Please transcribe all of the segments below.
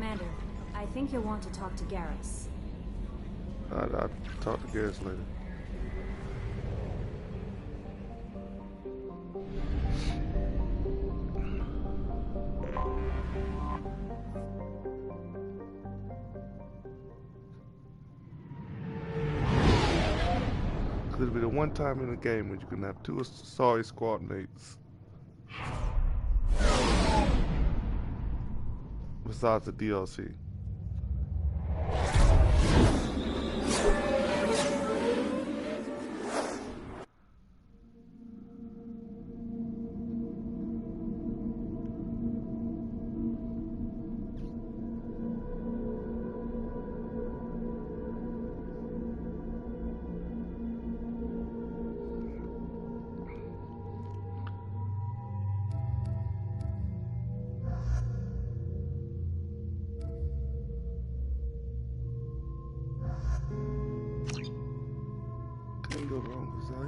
Commander, I think you'll want to talk to Garrus. I'll talk to Garrus later. It'll be the one time in the game when you can have two sorry squad mates. Besides the DLC. Can't go wrong with Zaid.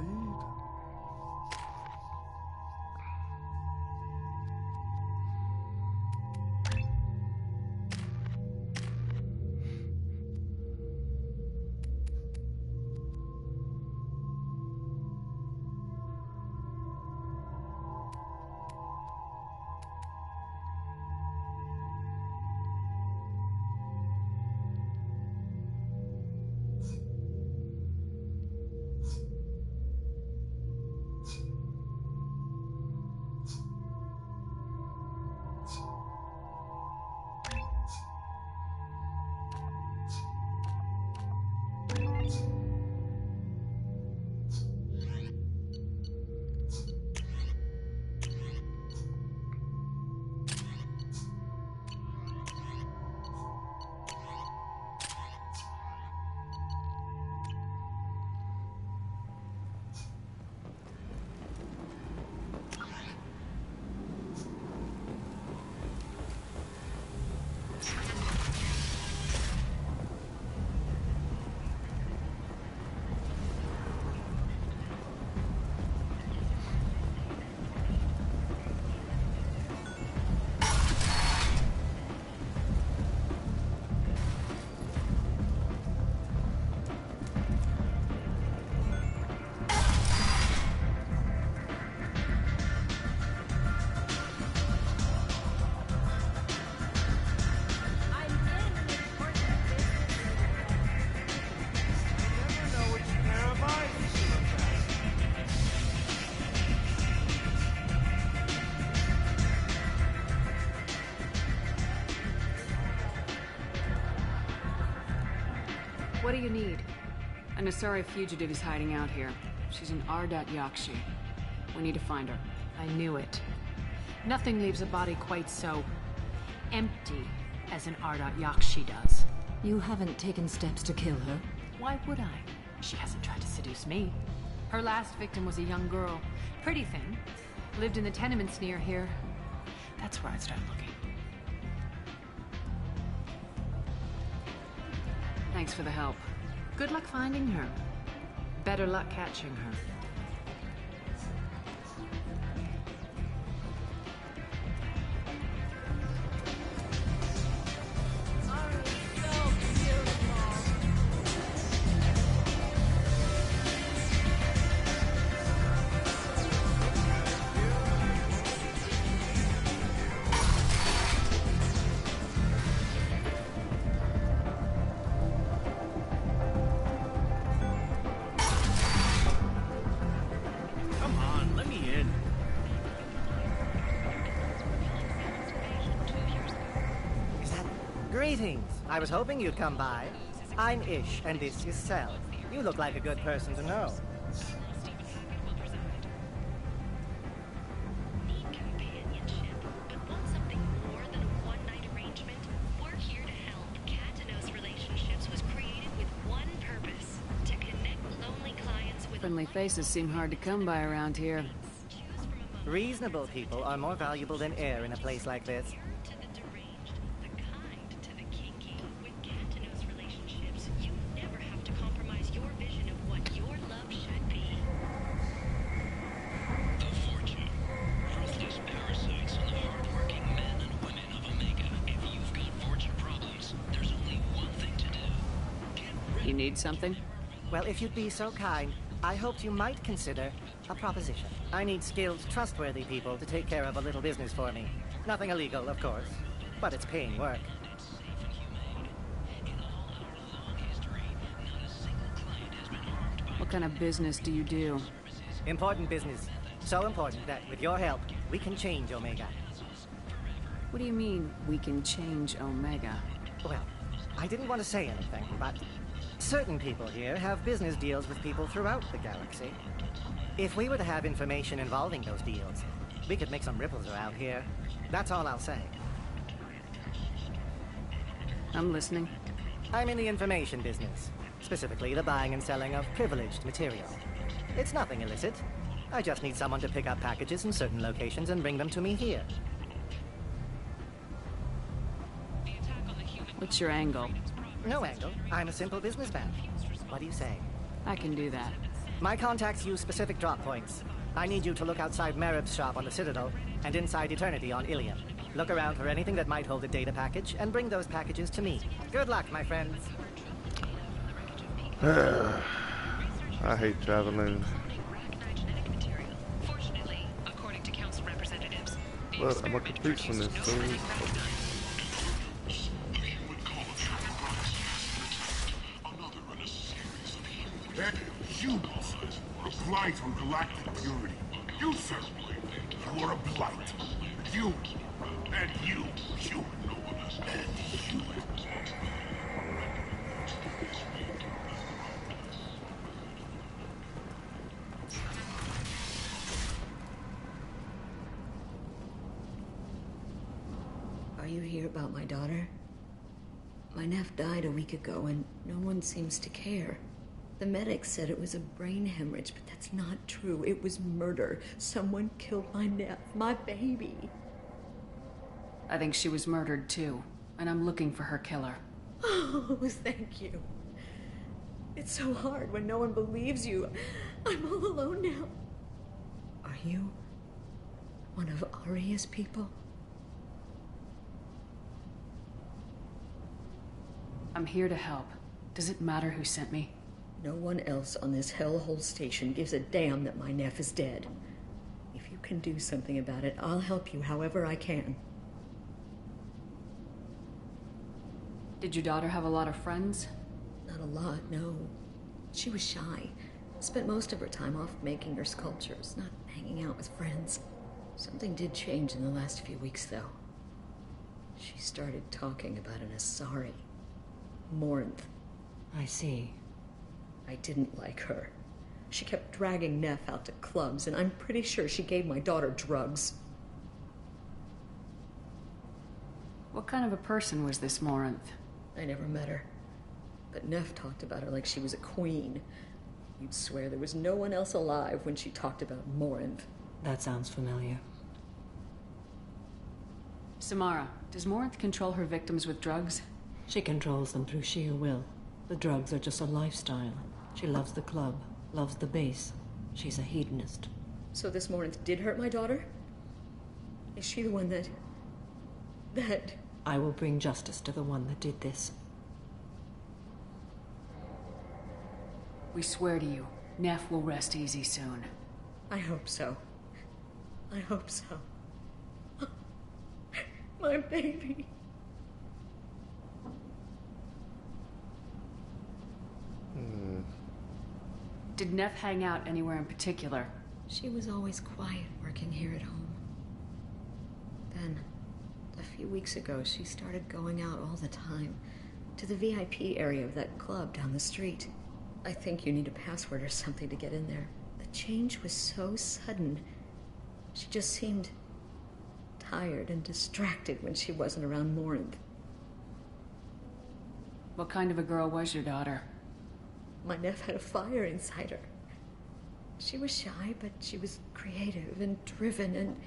What do you need? An Asari fugitive is hiding out here. She's an Ardat Yakshi. We need to find her. I knew it. Nothing leaves a body quite so empty as an Ardat Yakshi does. You haven't taken steps to kill her? Why would I? She hasn't tried to seduce me. Her last victim was a young girl. Pretty thing. Lived in the tenements near here. That's where I'd start looking. Thanks for the help. Good luck finding her. Better luck catching her. Greetings. I was hoping you'd come by. I'm Ish, and this is Sel. You look like a good person to know. Need companionship, but want something more than a one-night arrangement? We're here to help. Katanos Relationships was created with one purpose: to connect lonely clients with Friendly faces seem hard to come by around here. Reasonable people are more valuable than air in a place like this. to the deranged, the kind to the kinky. With Katanos Relationships, you never have to compromise your vision of what your love should be. The Fortune. Ruthless parasites on the hardworking men and women of Omega. If you've got Fortune products, You need something? Well, if you'd be so kind, I hoped you might consider a proposition. I need skilled, trustworthy people to take care of a little business for me. Nothing illegal, of course, but it's paying work. What kind of business do you do? Important business. So important that, with your help, we can change Omega. What do you mean, we can change Omega? Well, I didn't want to say anything, but certain people here have business deals with people throughout the galaxy. If we were to have information involving those deals, we could make some ripples around here. That's all I'll say. I'm listening. I'm in the information business, specifically the buying and selling of privileged material. It's nothing illicit. I just need someone to pick up packages in certain locations and bring them to me here. What's your angle? No angle. I'm a simple businessman. What do you say? I can do that. My contacts use specific drop points. I need you to look outside Merib's shop on the Citadel and inside Eternity on Ilium. Look around for anything that might hold a data package and bring those packages to me. Good luck, my friends. I hate traveling. Fortunately, according to council representatives, But I'm gonna complete some of this soon. Heck, you are a blight on galactic purity. You certainly. You are a blight. You. And you. You. And you. Are you here about my daughter? My nephew died a week ago and no one seems to care. The medics said it was a brain hemorrhage, but that's not true. It was murder. Someone killed my nephew, my baby. I think she was murdered too, and I'm looking for her killer. Oh, thank you. It's so hard when no one believes you. I'm all alone now. Are you one of Aria's people? I'm here to help. Does it matter who sent me? No one else on this hellhole station gives a damn that my nephew is dead. If you can do something about it, I'll help you however I can. Did your daughter have a lot of friends? Not a lot, no. She was shy. Spent most of her time off making her sculptures, not hanging out with friends. Something did change in the last few weeks, though. She started talking about an Asari. Morinth. I see. I didn't like her. She kept dragging Neff out to clubs, and I'm pretty sure she gave my daughter drugs. What kind of a person was this Morinth? I never met her. But Neff talked about her like she was a queen. You'd swear there was no one else alive when she talked about Morinth. That sounds familiar. Samara, does Morinth control her victims with drugs? She controls them through sheer will. The drugs are just a lifestyle. She loves the club, loves the base. She's a hedonist. So this Morinth did hurt my daughter? Is she the one that... I will bring justice to the one that did this. We swear to you, Neff will rest easy soon. I hope so. I hope so. My baby. Did Neff hang out anywhere in particular? She was always quiet working here at home. Then, a few weeks ago, she started going out all the time to the VIP area of that club down the street. I think you need a password or something to get in there. The change was so sudden. She just seemed tired and distracted when she wasn't around Morinth. What kind of a girl was your daughter? My nephew had a fire inside her. She was shy, but she was creative and driven and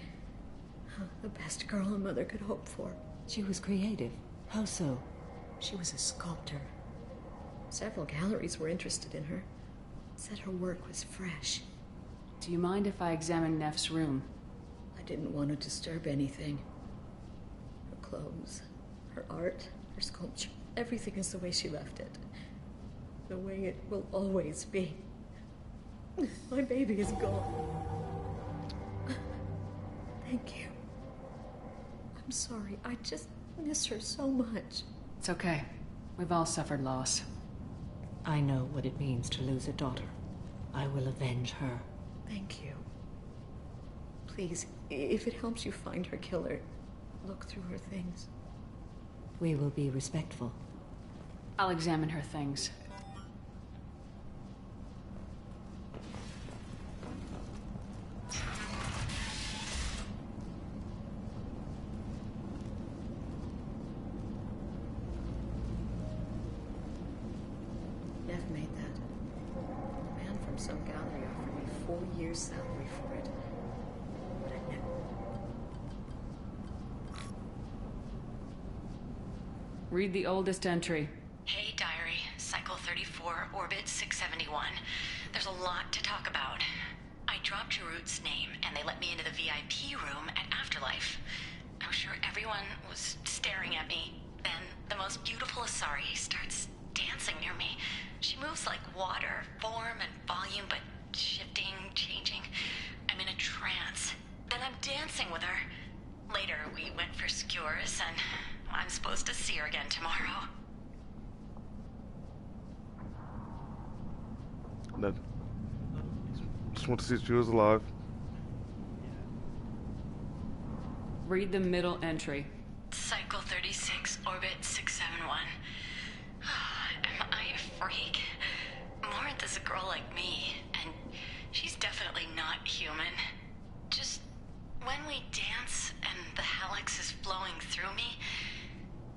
the best girl a mother could hope for. She was creative. How so? She was a sculptor. Several galleries were interested in her. Said her work was fresh. Do you mind if I examine Neff's room? I didn't want to disturb anything. Her clothes, her art, her sculpture, everything is the way she left it. the way it will always be. My baby is gone. Thank you. I'm sorry. I just miss her so much. It's okay. We've all suffered loss. I know what it means to lose a daughter. I will avenge her. Thank you. Please, if it helps you find her killer, look through her things. We will be respectful. I'll examine her things. Nev made that. A man from some gallery offered me 4 years' salary for it. But I never... Read the oldest entry. Hey, Diary. Cycle 34, Orbit 671. There's a lot to talk about. I dropped Harrot's name, and they let me into the VIP room at Afterlife. I was sure everyone was staring at me. Then the most beautiful Asari starts dancing near me. She moves like water, form and volume, but shifting, changing. I'm in a trance. Then I'm dancing with her. Later, we went for skewers, and I'm supposed to see her again tomorrow. No. Just want to see if she was alive. Read the middle entry. Cycle 36, Orbit 671. Am I a freak? Morinth is a girl like me, and she's definitely not human. Just when we dance and the Hallex is flowing through me,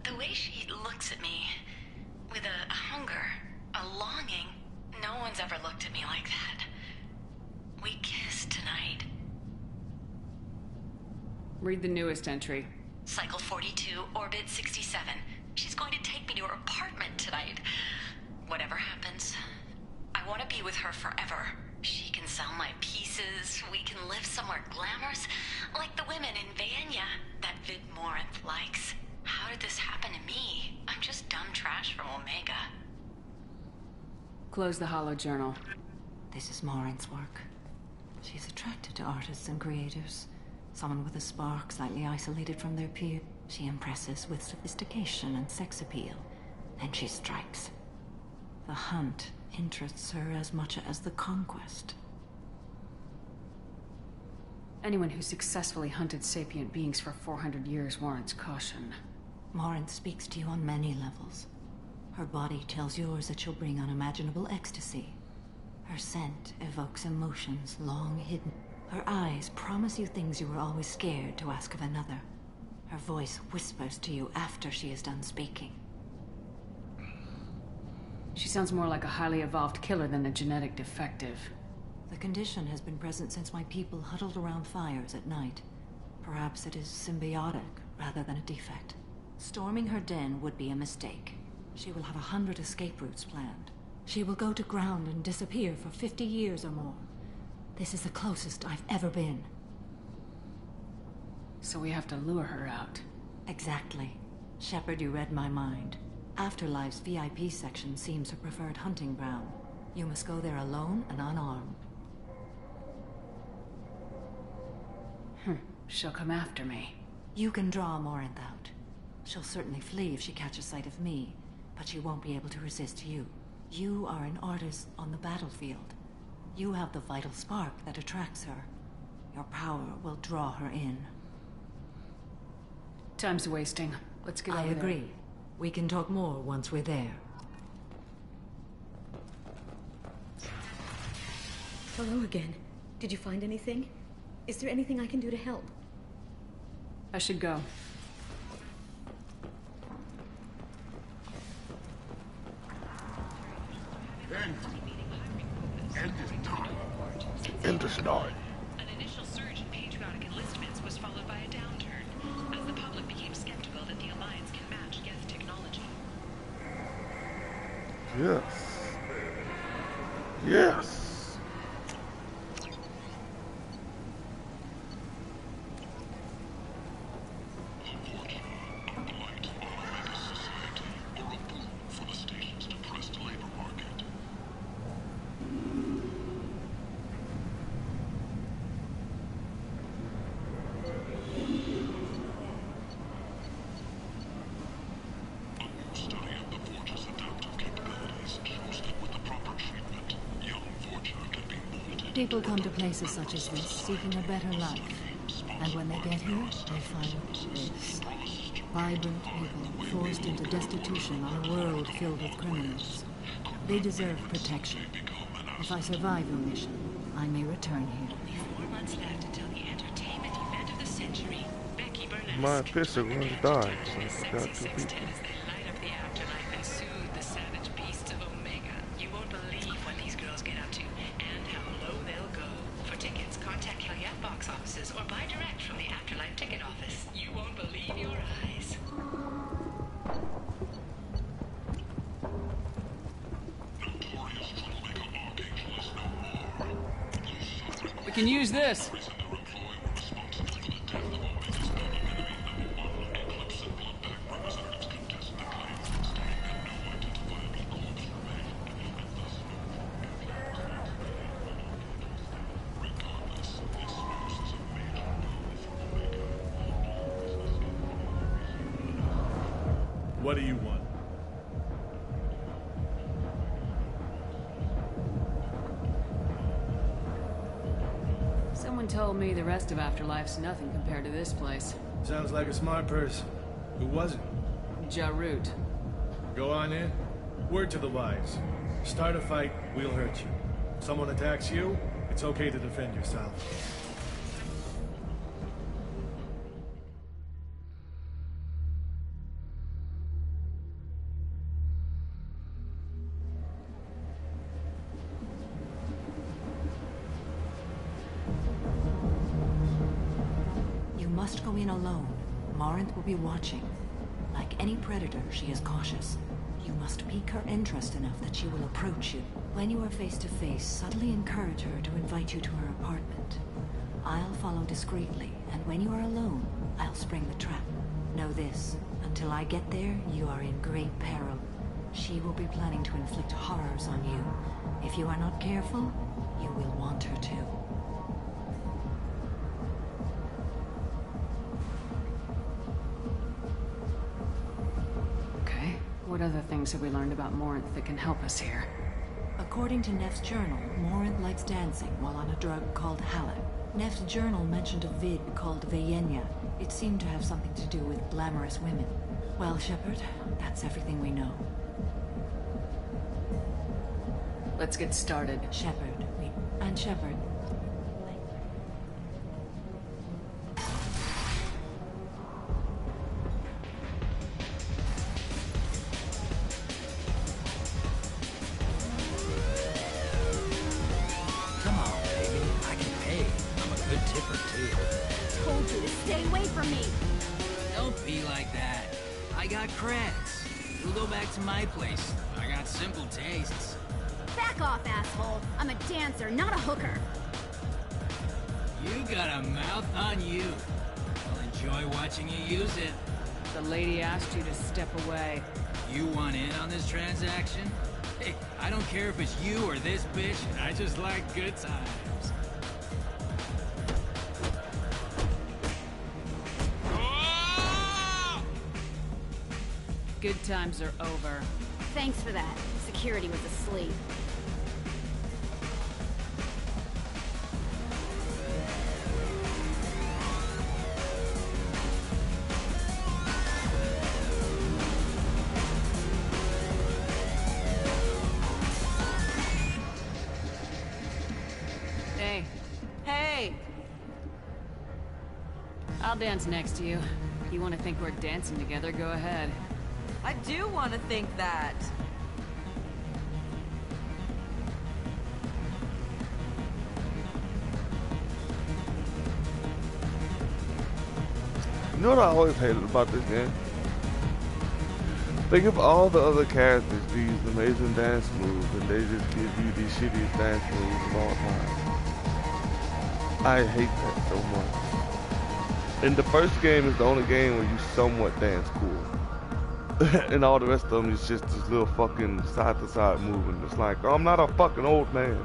the way she looks at me, with a hunger, a longing, no one's ever looked at me like that. We kissed tonight. Read the newest entry. Cycle 42, Orbit 67. She's going to take me to her apartment tonight. Whatever happens, I want to be with her forever. She can sell my pieces. We can live somewhere glamorous, like the women in Vanya that Vid Morinth likes. How did this happen to me? I'm just dumb trash from Omega. Close the hollow journal. This is Morinth's work. She's attracted to artists and creators. Someone with a spark, slightly isolated from their peer. She impresses with sophistication and sex appeal. Then she strikes. The hunt interests her as much as the conquest. Anyone who successfully hunted sapient beings for 400 years warrants caution. Morinth speaks to you on many levels. Her body tells yours that she'll bring unimaginable ecstasy. Her scent evokes emotions long hidden. Her eyes promise you things you were always scared to ask of another. Her voice whispers to you after she is done speaking. She sounds more like a highly evolved killer than a genetic defective. The condition has been present since my people huddled around fires at night. Perhaps it is symbiotic rather than a defect. Storming her den would be a mistake. She will have 100 escape routes planned. She will go to ground and disappear for 50 years or more. This is the closest I've ever been. So we have to lure her out. Exactly. Shepard, you read my mind. Afterlife's VIP section seems her preferred hunting ground. You must go there alone and unarmed. She'll come after me. You can draw Morinth out. She'll certainly flee if she catches sight of me, but she won't be able to resist you. You are an artist on the battlefield. You have the vital spark that attracts her. Your power will draw her in. Time's wasting. Let's get I over there. agree. We can talk more once we're there. Hello again. Did you find anything? Is there anything I can do to help? I should go. End is time. End is nigh. An initial surge in patriotic enlistments was followed by a downturn, as the public became skeptical that the Alliance can match Geth technology. Yes. Yes. For the stations to press the labor market. People come to places such as this seeking a better life. And when they get here, they find this. Vibrant people forced into destitution on a world filled with criminals. They deserve protection. If I survive your mission, I may return here. 4 months left until the entertainment event of the century. Becky Burlesque. My pistol going to die. So I Sexy got 2 people. sextet as they light up the afterlife and soothe the savage beasts of Omega. You won't believe what these girls get up to and how low they'll go. For tickets, contact Helyat box offices or buy direct from the Afterlife ticket office. You won't believe your eyes. We can use this. What do you want? Someone told me the rest of Afterlife's nothing compared to this place. Sounds like a smart person. Who was it? Harrot. Go on in. Word to the wise. Start a fight, we'll hurt you. Someone attacks you, it's okay to defend yourself. You must go in alone. Morinth will be watching. Like any predator, she is cautious. You must pique her interest enough that she will approach you. When you are face to face, subtly encourage her to invite you to her apartment. I'll follow discreetly, and when you are alone, I'll spring the trap. Know this, until I get there, you are in great peril. She will be planning to inflict horrors on you. If you are not careful, you will want her to. Okay. What other things have we learned about Morinth that can help us here? According to Neff's journal, Morinth likes dancing while on a drug called Harrot. Neff's journal mentioned a vid called Vayenya. It seemed to have something to do with glamorous women. Well, Shepard, that's everything we know. Let's get started. Shepard, Shepard. Come on, baby. I can pay. I'm a good tipper, too. Told you to stay away from me. Don't be like that. I got creds. We'll go back to my place. I got simple tastes. Back off, asshole. I'm a dancer, not a hooker. You got a mouth on you. I'll enjoy watching you use it. The lady asked you to step away. You want in on this transaction? Hey, I don't care if it's you or this bitch. I just like good times. Good times are over. Thanks for that. Security was asleep. Hey. Hey! I'll dance next to you. If you want to think we're dancing together, go ahead. I do want to think that. You know what I always hated about this game? They give all the other characters these amazing dance moves, and they just give you these shittiest dance moves of all time. I hate that so much. And the first game is the only game where you somewhat dance cool. And all the rest of them is just this little fucking side to side moving. It's like, oh, I'm not a fucking old man.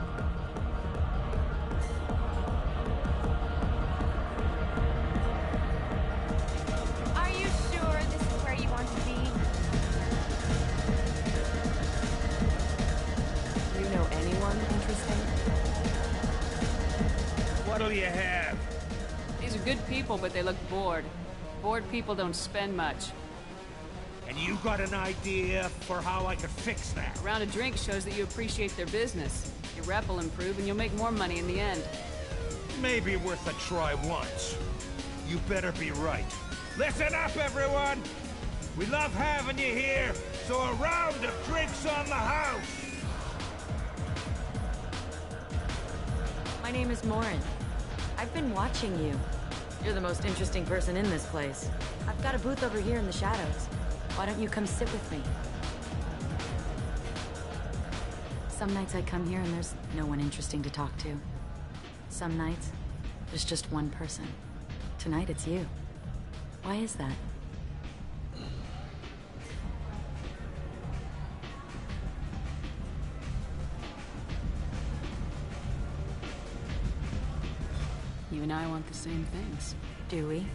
Are you sure this is where you want to be? You know anyone interesting? what'll you have? These are good people, but they look bored. Bored people don't spend much. And you got an idea for how I could fix that? A round of drinks shows that you appreciate their business. Your rep will improve, and you'll make more money in the end. Maybe worth a try once. You better be right. Listen up, everyone! We love having you here, so a round of drinks on the house! My name is Morin. I've been watching you. You're the most interesting person in this place. I've got a booth over here in the shadows. Why don't you come sit with me? Some nights I come here and there's no one interesting to talk to. Some nights, there's just one person. Tonight it's you. Why is that? You and I want the same things. Do we?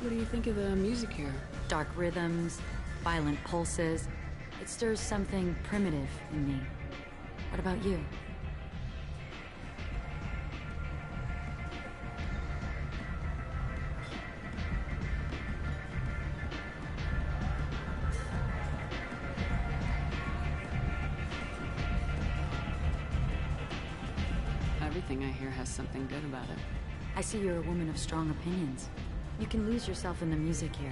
What do you think of the music here? Dark rhythms, violent pulses. It stirs something primitive in me. What about you? Everything I hear has something good about it. I see you're a woman of strong opinions. You can lose yourself in the music here.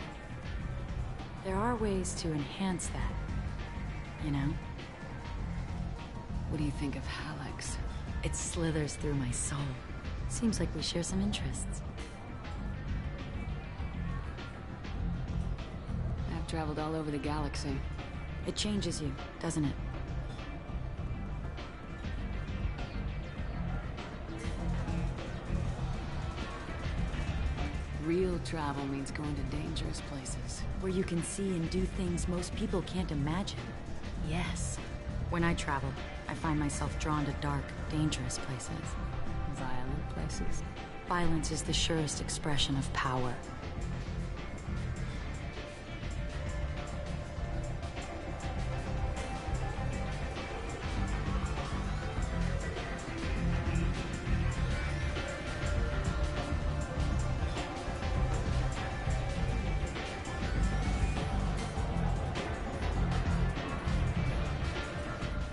There are ways to enhance that, you know? What do you think of Hallex? It slithers through my soul. Seems like we share some interests. I've traveled all over the galaxy. It changes you, doesn't it? Real travel means going to dangerous places. Where you can see and do things most people can't imagine. Yes. When I travel, I find myself drawn to dark, dangerous places. Violent places? Violence is the surest expression of power.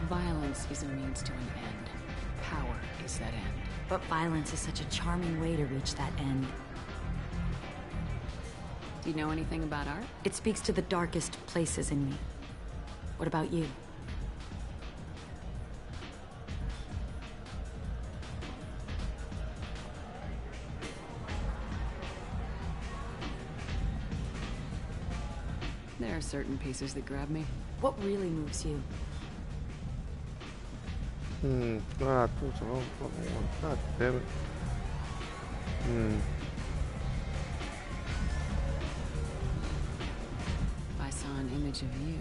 Violence is a means to an end. Power is that end. But violence is such a charming way to reach that end. Do you know anything about art? It speaks to the darkest places in me. What about you? There are certain pieces that grab me. What really moves you? God, I put the wrong fucking one. God damn it. If I saw an image of you,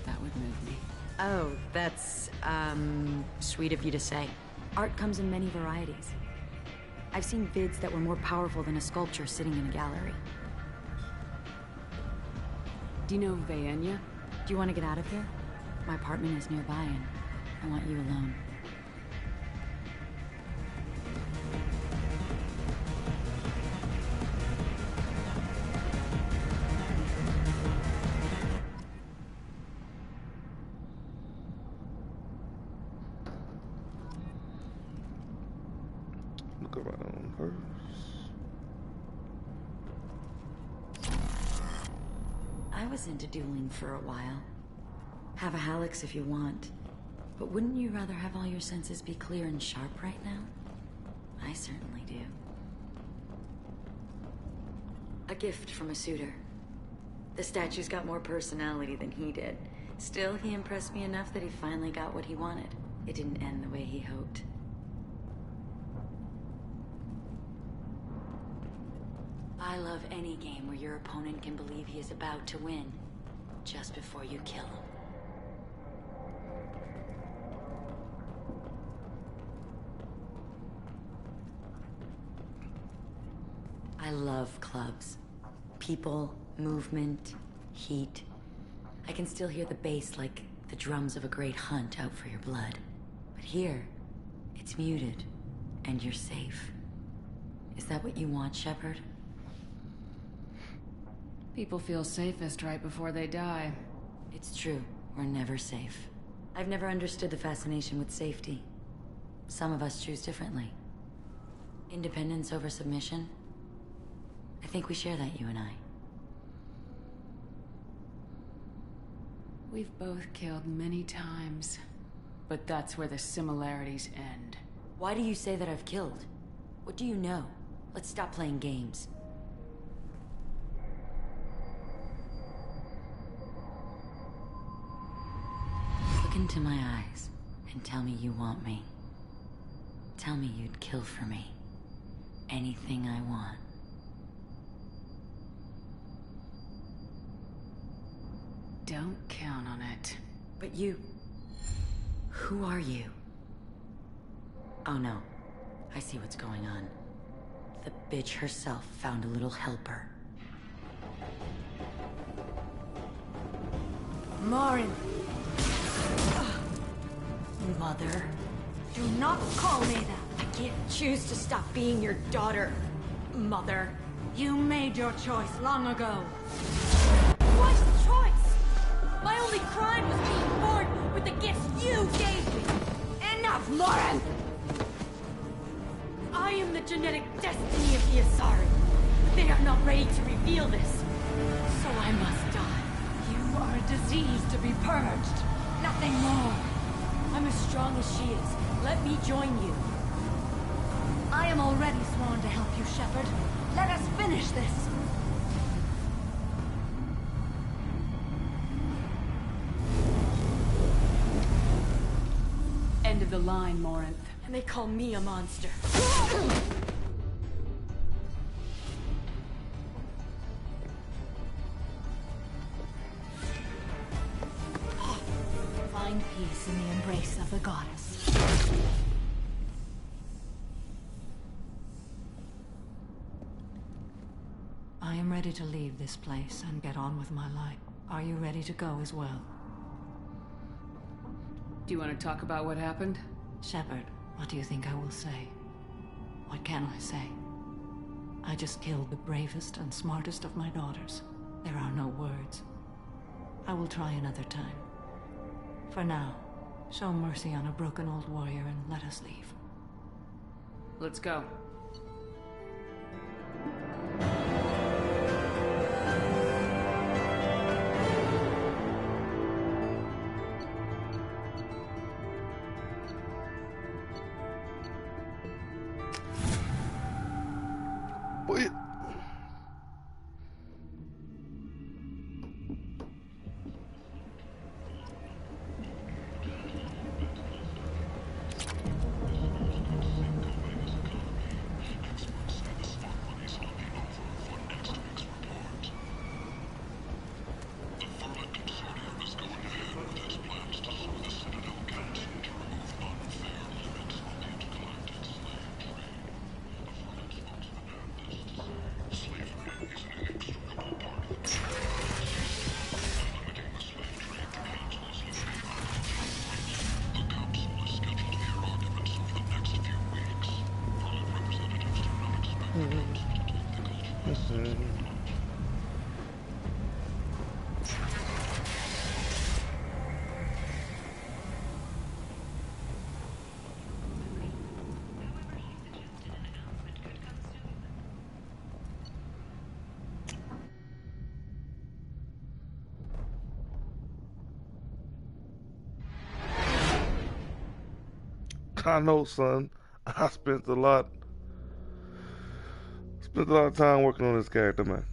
that would move me. Oh, that's, sweet of you to say. Art comes in many varieties. I've seen vids that were more powerful than a sculpture sitting in a gallery. Do you know Vaenia? Do you want to get out of here? My apartment is nearby and I want you alone. Look around first. I was into dueling for a while. Have a Hallex if you want. But wouldn't you rather have all your senses be clear and sharp right now? I certainly do. A gift from a suitor. The statue's got more personality than he did. Still, he impressed me enough that he finally got what he wanted. It didn't end the way he hoped. I love any game where your opponent can believe he is about to win, just before you kill him. I love clubs. People, movement, heat. I can still hear the bass like the drums of a great hunt out for your blood. But here, it's muted, and you're safe. Is that what you want, Shepard? People feel safest right before they die. It's true. We're never safe. I've never understood the fascination with safety. Some of us choose differently. Independence over submission? I think we share that, you and I. We've both killed many times, but that's where the similarities end. Why do you say that I've killed? What do you know? Let's stop playing games. Look into my eyes and tell me you want me. Tell me you'd kill for me. Anything I want. Don't count on it. But you... Who are you? Oh no. I see what's going on. The bitch herself found a little helper. Morin! Mother. Do not call me that! I can't choose to stop being your daughter, Mother. You made your choice long ago. What choice? My only crime was being born with the gifts you gave me! Enough, Morin! I am the genetic destiny of the Asari. They are not ready to reveal this. So I must die. You are a disease to be purged. Nothing more. I'm as strong as she is. Let me join you. I am already sworn to help you, Shepard. Let us finish this. End of the line, Morinth. And they call me a monster. Find peace in the embrace of the goddess. I am ready to leave this place and get on with my life. Are you ready to go as well? Do you want to talk about what happened? Shepard, what do you think I will say? What can I say? I just killed the bravest and smartest of my daughters. There are no words. I will try another time. For now, show mercy on a broken old warrior and let us leave. Let's go. Wait. I know, son. I spent a lot of time working on this character, man.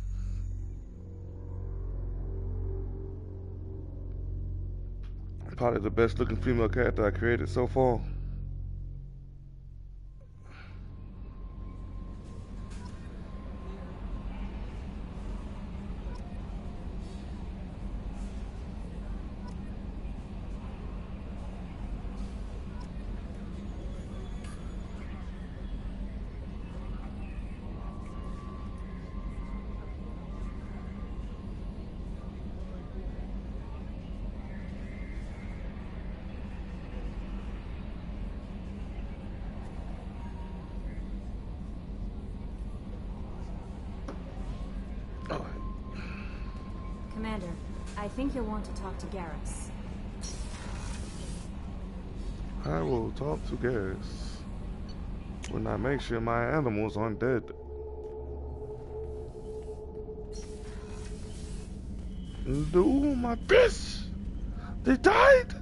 Probably the best looking female character I created so far. Commander, I think you'll want to talk to Garrus. I will talk to Garrus when I make sure my animals aren't dead. No, my fish! They died!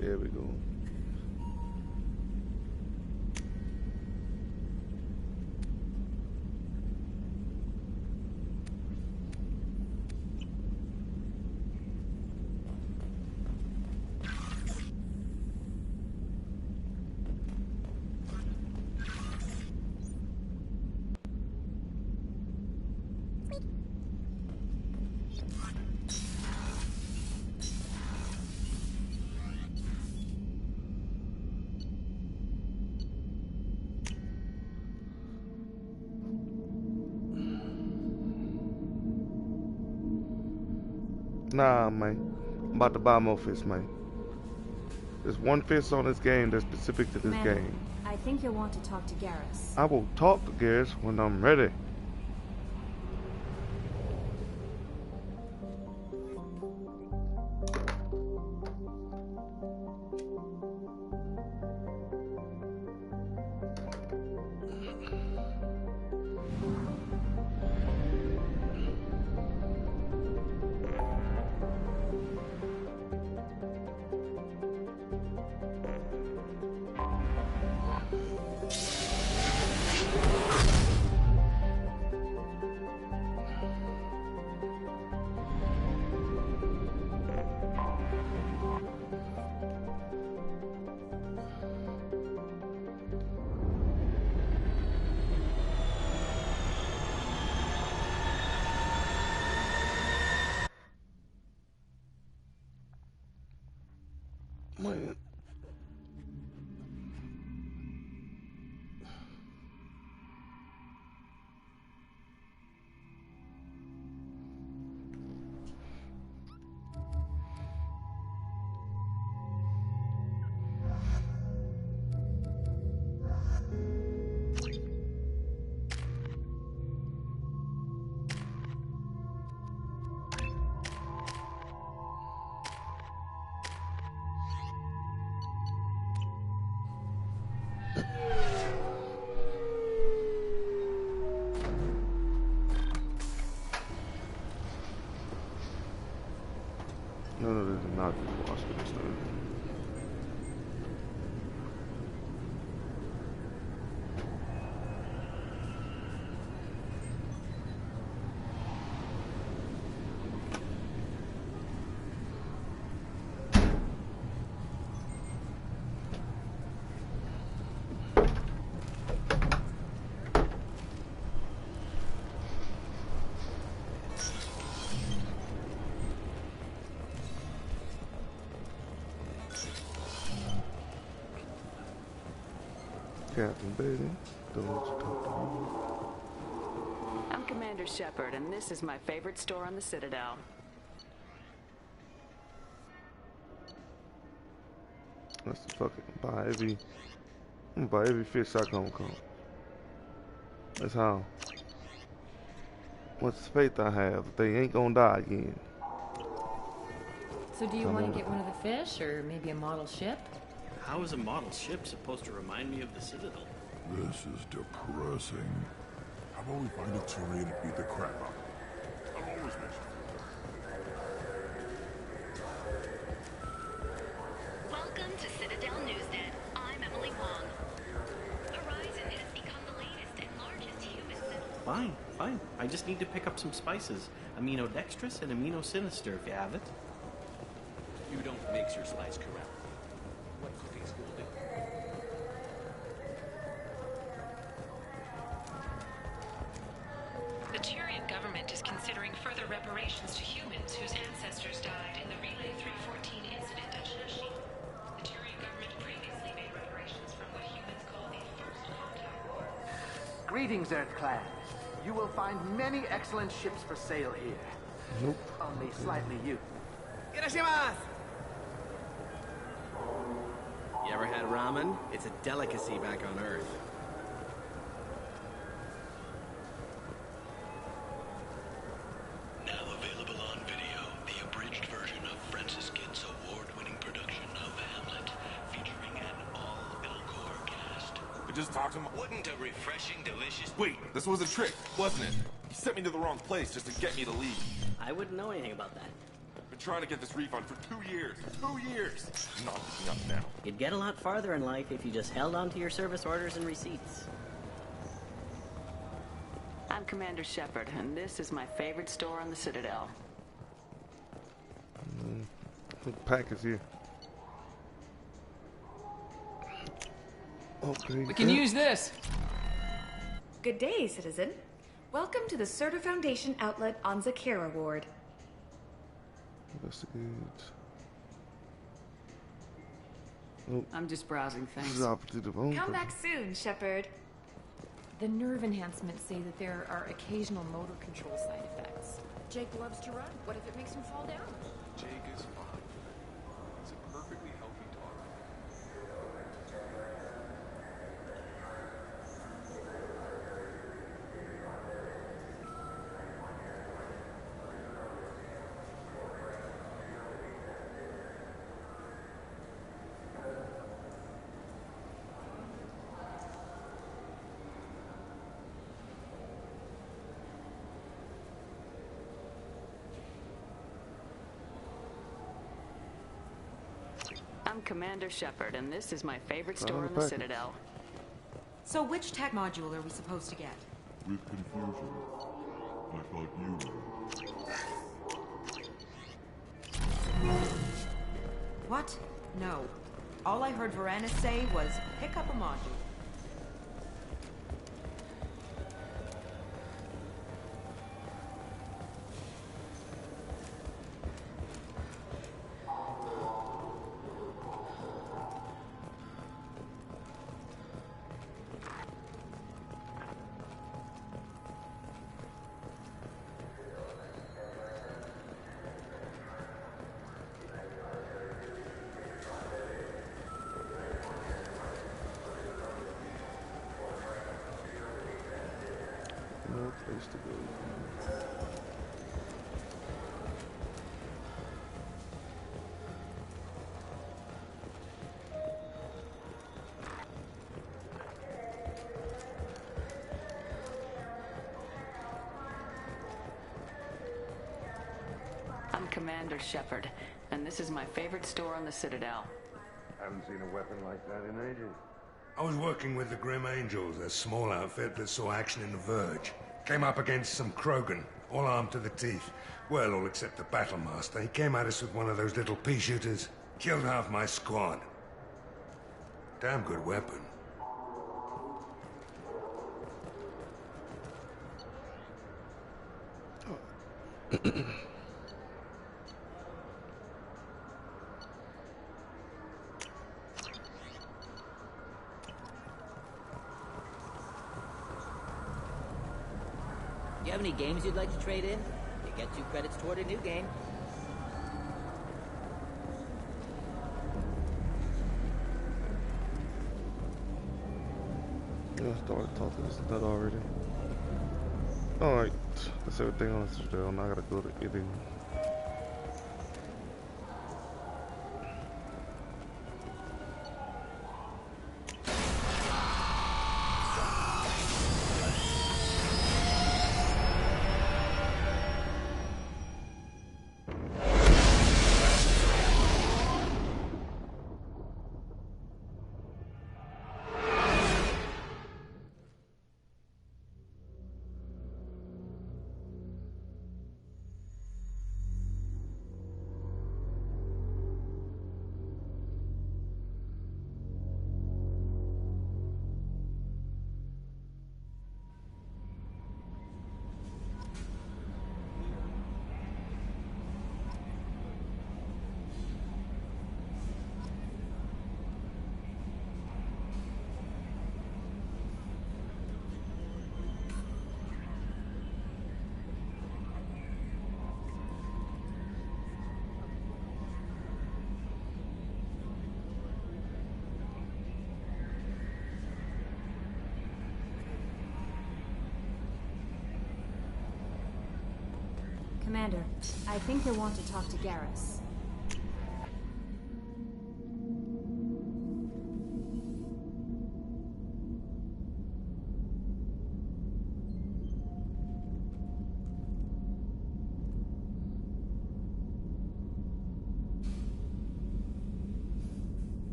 There we go. Nah, man. I'm about to buy more fish, man. There's one fish on this game that's specific to this Commander, game. I think you'll want to talk to Garrus. I will talk to Garrus when I'm ready. Man. None of this is not washed with this stuff. Captain Bailey, don't let you talk to me. I'm Commander Shepard, and this is my favorite store on the Citadel. Let's fucking buy every. I'm gonna buy every fish I come across. That's how much faith I have that they ain't gonna die again. So do you want to get one of the fish, or maybe a model ship? How is a model ship supposed to remind me of the Citadel? This is depressing. How about we find a Turian and beat the crap out of him? I've always mentioned it. Welcome to Citadel Newsnet. I'm Emily Wong. Horizon has become the latest and largest human settlement. Fine. I just need to pick up some spices. Aminodextrous and aminosinister if you have it. You don't mix your slice correct. What cooking school did? The Turian government is considering further reparations to humans whose ancestors died in the Relay 314 incident at Shashi. The Turian government previously made reparations from what humans call the First Contact War. Greetings, Earth-clad. You will find many excellent ships for sale here. Nope. Only slightly used. You ever had ramen? It's a delicacy back on Earth. Now available on video, the abridged version of Francis Kidd's award-winning production of Hamlet, featuring an all-Elcor cast. We just talked to him. Wouldn't a refreshing, delicious... Wait, this was a trick, wasn't it? He sent me to the wrong place just to get me to leave. I wouldn't know anything about that. I've been trying to get this refund for 2 years. 2 years! Not picking up now. You'd get a lot farther in life if you just held on to your service orders and receipts. I'm Commander Shepard, and this is my favorite store on the Citadel. What pack is here? Okay. We can use this! Good day, citizen. Welcome to the Surtur Foundation outlet on Zakera Ward. Investigate. Oh. I'm just browsing things. This is the opportunity of own Come back soon, Shepard. The nerve enhancements say that there are occasional motor control side effects. Jake loves to run. What if it makes him fall down? Jake is fine. He's a perfectly healthy dog. I'm Commander Shepard, and this is my favorite store on the Citadel. So which tech module are we supposed to get? With confusion. I thought you were. What? No. All I heard Varanus say was, pick up a module. No place to go. I'm Commander Shepard, and this is my favorite store on the Citadel. Haven't seen a weapon like that in ages. I was working with the Grim Angels, a small outfit that saw action in the Verge. Came up against some Krogan, all armed to the teeth. Well, all except the Battlemaster. He came at us with one of those little pea shooters. Killed half my squad. Damn good weapon. Do you have any games you'd like to trade in? You get 2 credits toward a new game. I started talking this nut already. Alright, that's everything on the Citadel. Now I gotta go to eating. Commander, I think you'll want to talk to Garrus.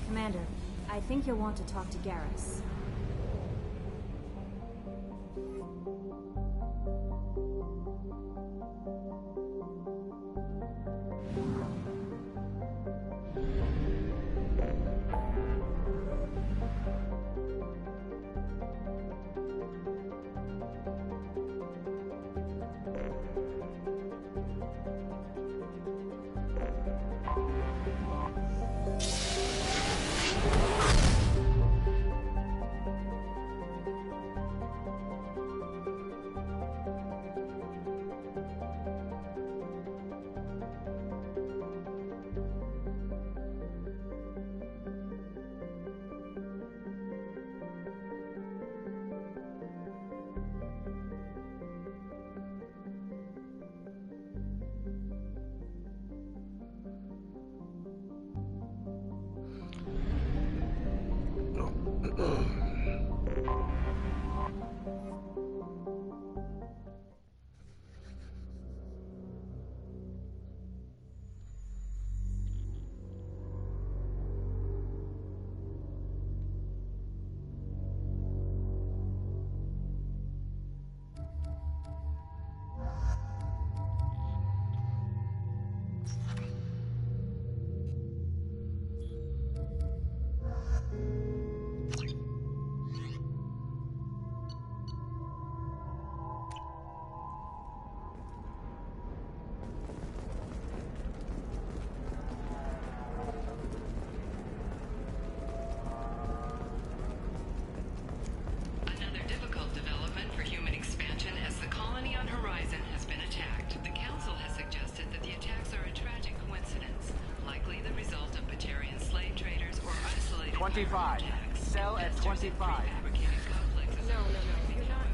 Commander, I think you'll want to talk to Garrus. attacked. The Council has suggested that the attacks are a tragic coincidence, likely the result of Batarian slave traders or isolated 25. Sell at 25. No, you're not.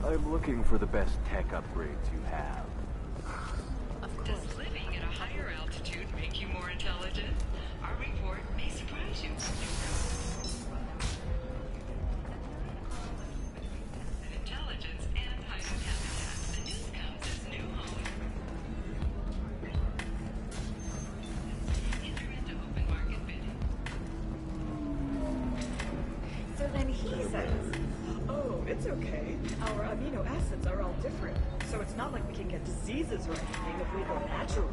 I'm looking for the best tech upgrades you have. Does living at a higher altitude make you more intelligent? Our report may surprise you. Intelligence and higher habitat. The news comes as new home. Enter into open market bidding. So then he says, oh, it's okay. Our amino acids are all different, so it's not like we can get diseases or anything if we go natural.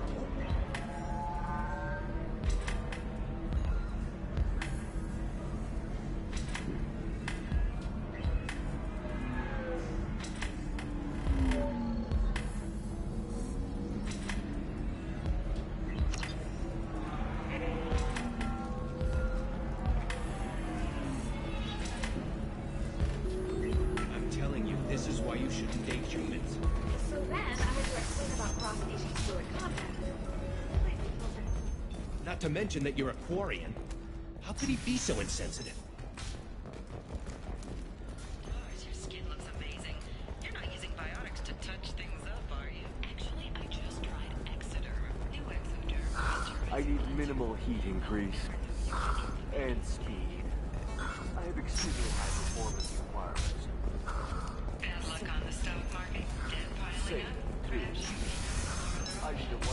To mention that you're a Quarian. How could he be so insensitive? I need minimal heat increase. And speed. I have extremely high performance requirements. Bad luck on the stock market. Debt piling up. Perhaps you I need a 100%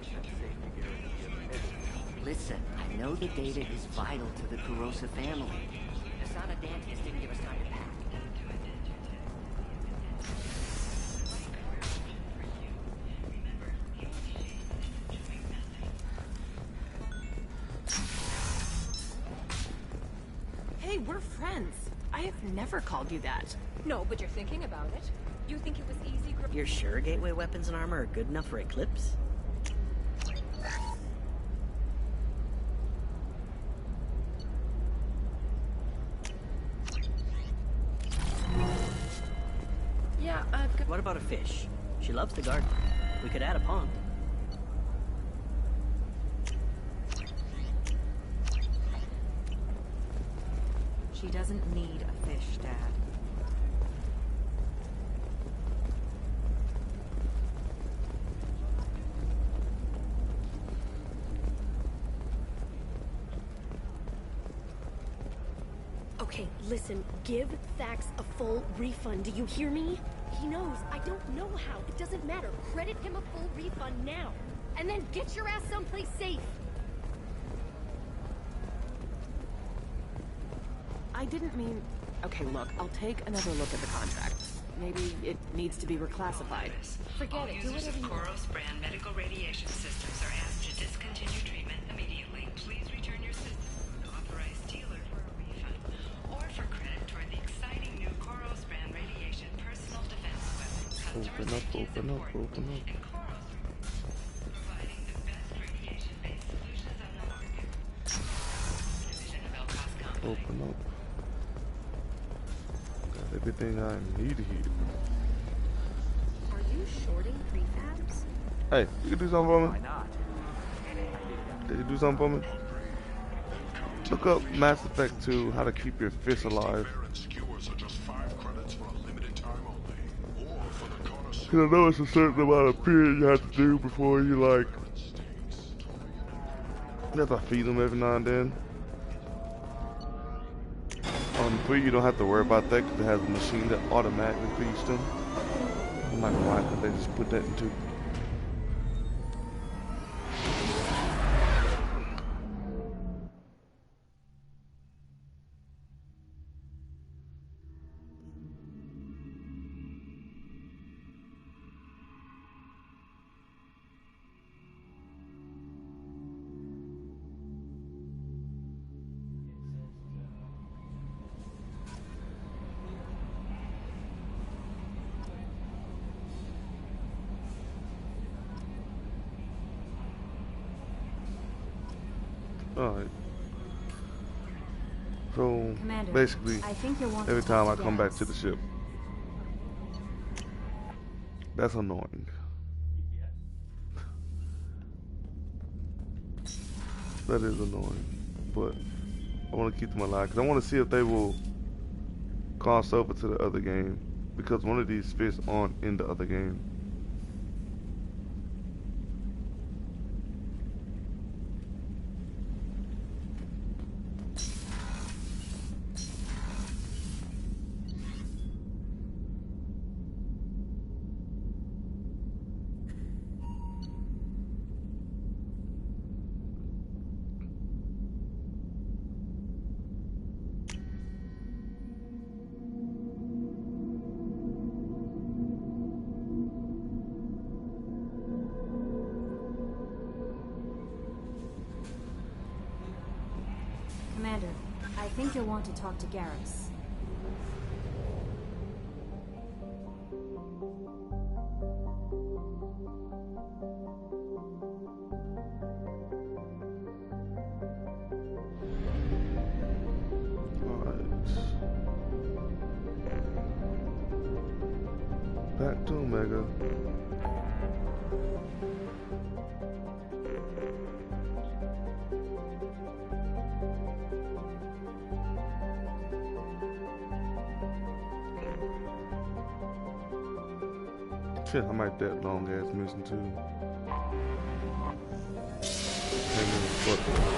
safety guarantee of anything. Listen, I know the data is vital to the Kurosa family. Asana Dan just didn't give us time to pack. Hey, we're friends. I have never called you that. No, but you're thinking about it. You think it was easy? You're sure gateway weapons and armor are good enough for Eclipse? Yeah, What about a fish? She loves the garden. We could add a pond. She doesn't need a fish, Dad. Okay, listen, give Thax a full refund, do you hear me? He knows, I don't know how, it doesn't matter. Credit him a full refund now. And then get your ass someplace safe. I didn't mean... Okay, look, I'll take another look at the contract. Maybe it needs to be reclassified. All users of Koros brand medical radiation systems are asked to discontinue treatment immediately. Please return your system to an authorized dealer for a refund or for credit toward the exciting new Koros brand radiation personal defense weapon. Open up. And Koros providing the best radiation-based solutions on the market. Division of El-Cos Company. Open up. Got everything I need here. Are you shorting prefabs? Hey, you can do something for me? Why not? Did you do something for me? Look up Mass Effect 2, how to keep your fists alive. Cause I know it's a certain amount of period you have to do before you like... You have to feed them every now and then. On 3 you don't have to worry about that because it has a machine that automatically feeds them. I'm not gonna lie, because they just put that in 2. Alright. So, Commander, basically, I think you'll want every to time talk I to come back Gaz. to the ship. That's annoying. That is annoying. But I want to keep them alive because I want to see if they will cross over to the other game. Because one of these fish aren't in the other game. Commander, I think you'll want to talk to Garrus. Back to Omega. Shit, I might that long ass mission too. Okay. What?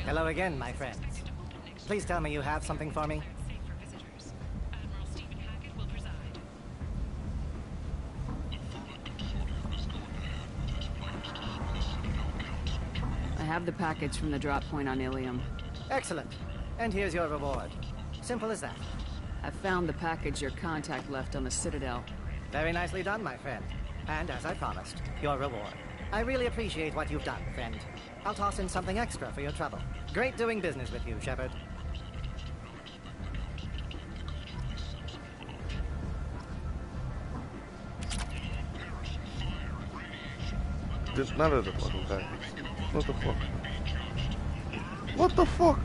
Hello again, my friends. Please tell me you have something for me. I have the package from the drop point on Ilium. Excellent. And here's your reward. Simple as that. I found the package your contact left on the Citadel. Very nicely done, my friend. And as I promised, your reward. I really appreciate what you've done, friend. I'll toss in something extra for your trouble. Great doing business with you, Shepard. Just none of the fucking package. What the fuck? What the fuck?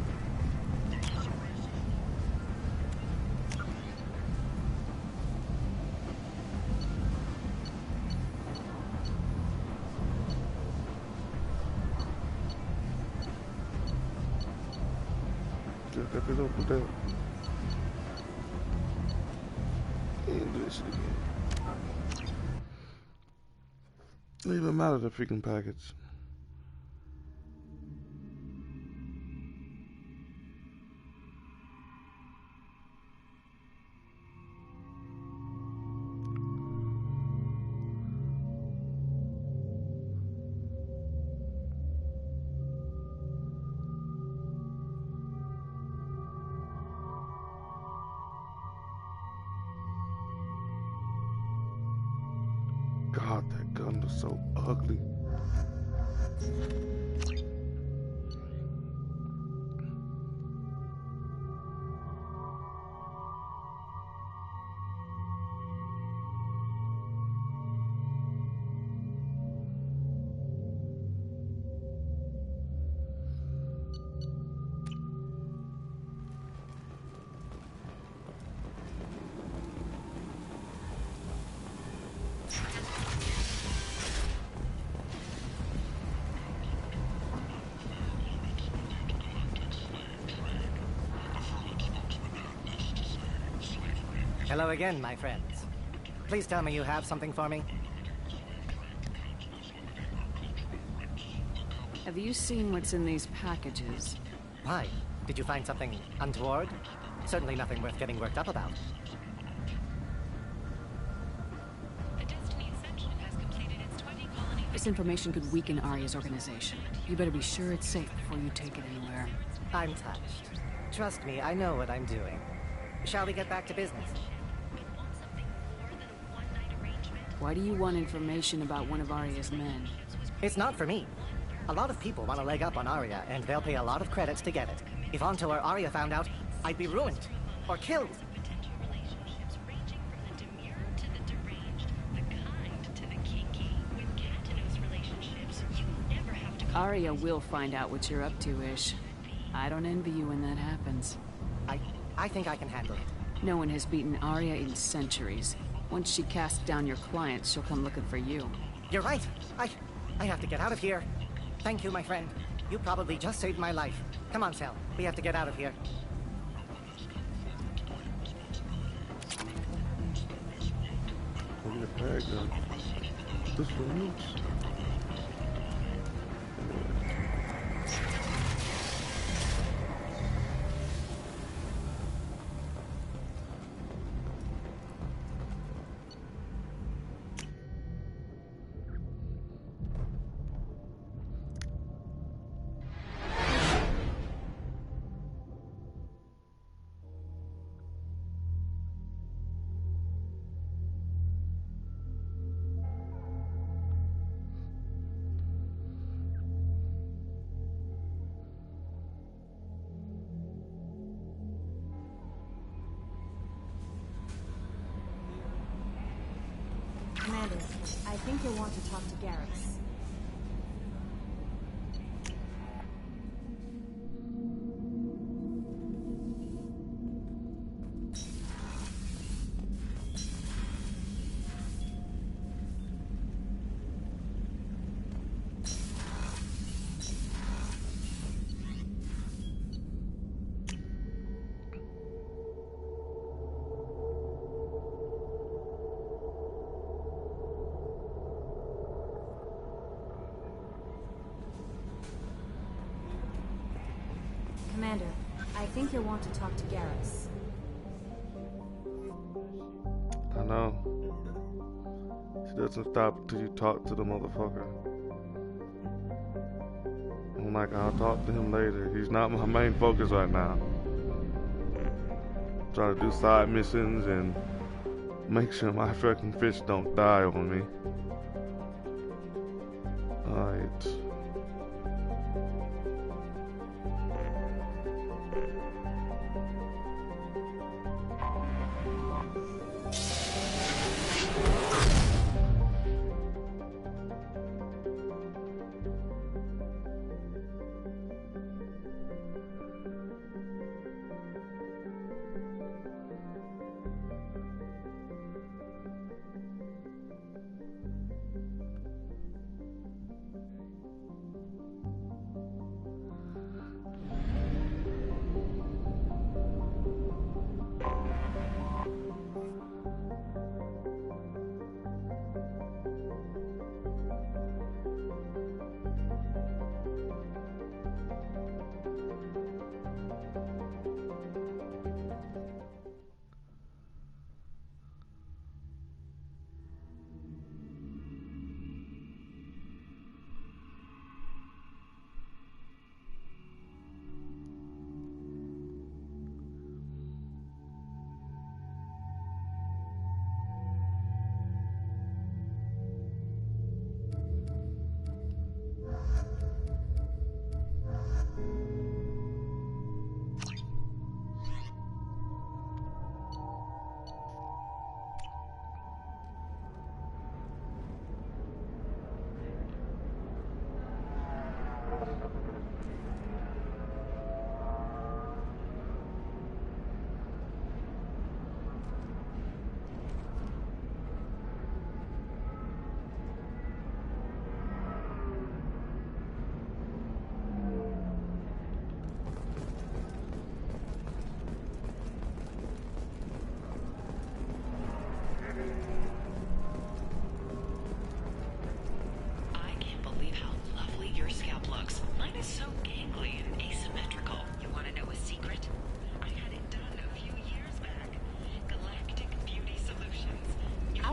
Leave them out of the freaking packets. God, that gun was so ugly. Hello again, my friends. Please tell me you have something for me. Have you seen what's in these packages? Why? Did you find something untoward? Certainly nothing worth getting worked up about. This information could weaken Arya's organization. You better be sure it's safe before you take it anywhere. I'm touched. Trust me, I know what I'm doing. Shall we get back to business? Why do you want information about one of Arya's men? It's not for me. A lot of people want a leg up on Arya, and they'll pay a lot of credits to get it. If Anto or Arya found out, I'd be ruined. Or killed. Potential relationships ranging from the demure to the deranged, the kind to the kinky. With Katanos relationships, you never have to... Arya will find out what you're up to, Ish. I don't envy you when that happens. I think I can handle it. No one has beaten Arya in centuries. Once she casts down your clients, she'll come looking for you. You're right. I have to get out of here. Thank you, my friend. You probably just saved my life. Come on, Sal. We have to get out of here. Look at the bag, though. This one. Commander, I think you'll want to talk to Garrus. Commander, I think you'll want to talk to Garrus. I know. She doesn't stop until you talk to the motherfucker. I'm like, I'll talk to him later. He's not my main focus right now. Try to do side missions and make sure my fucking fish don't die on me. Alright.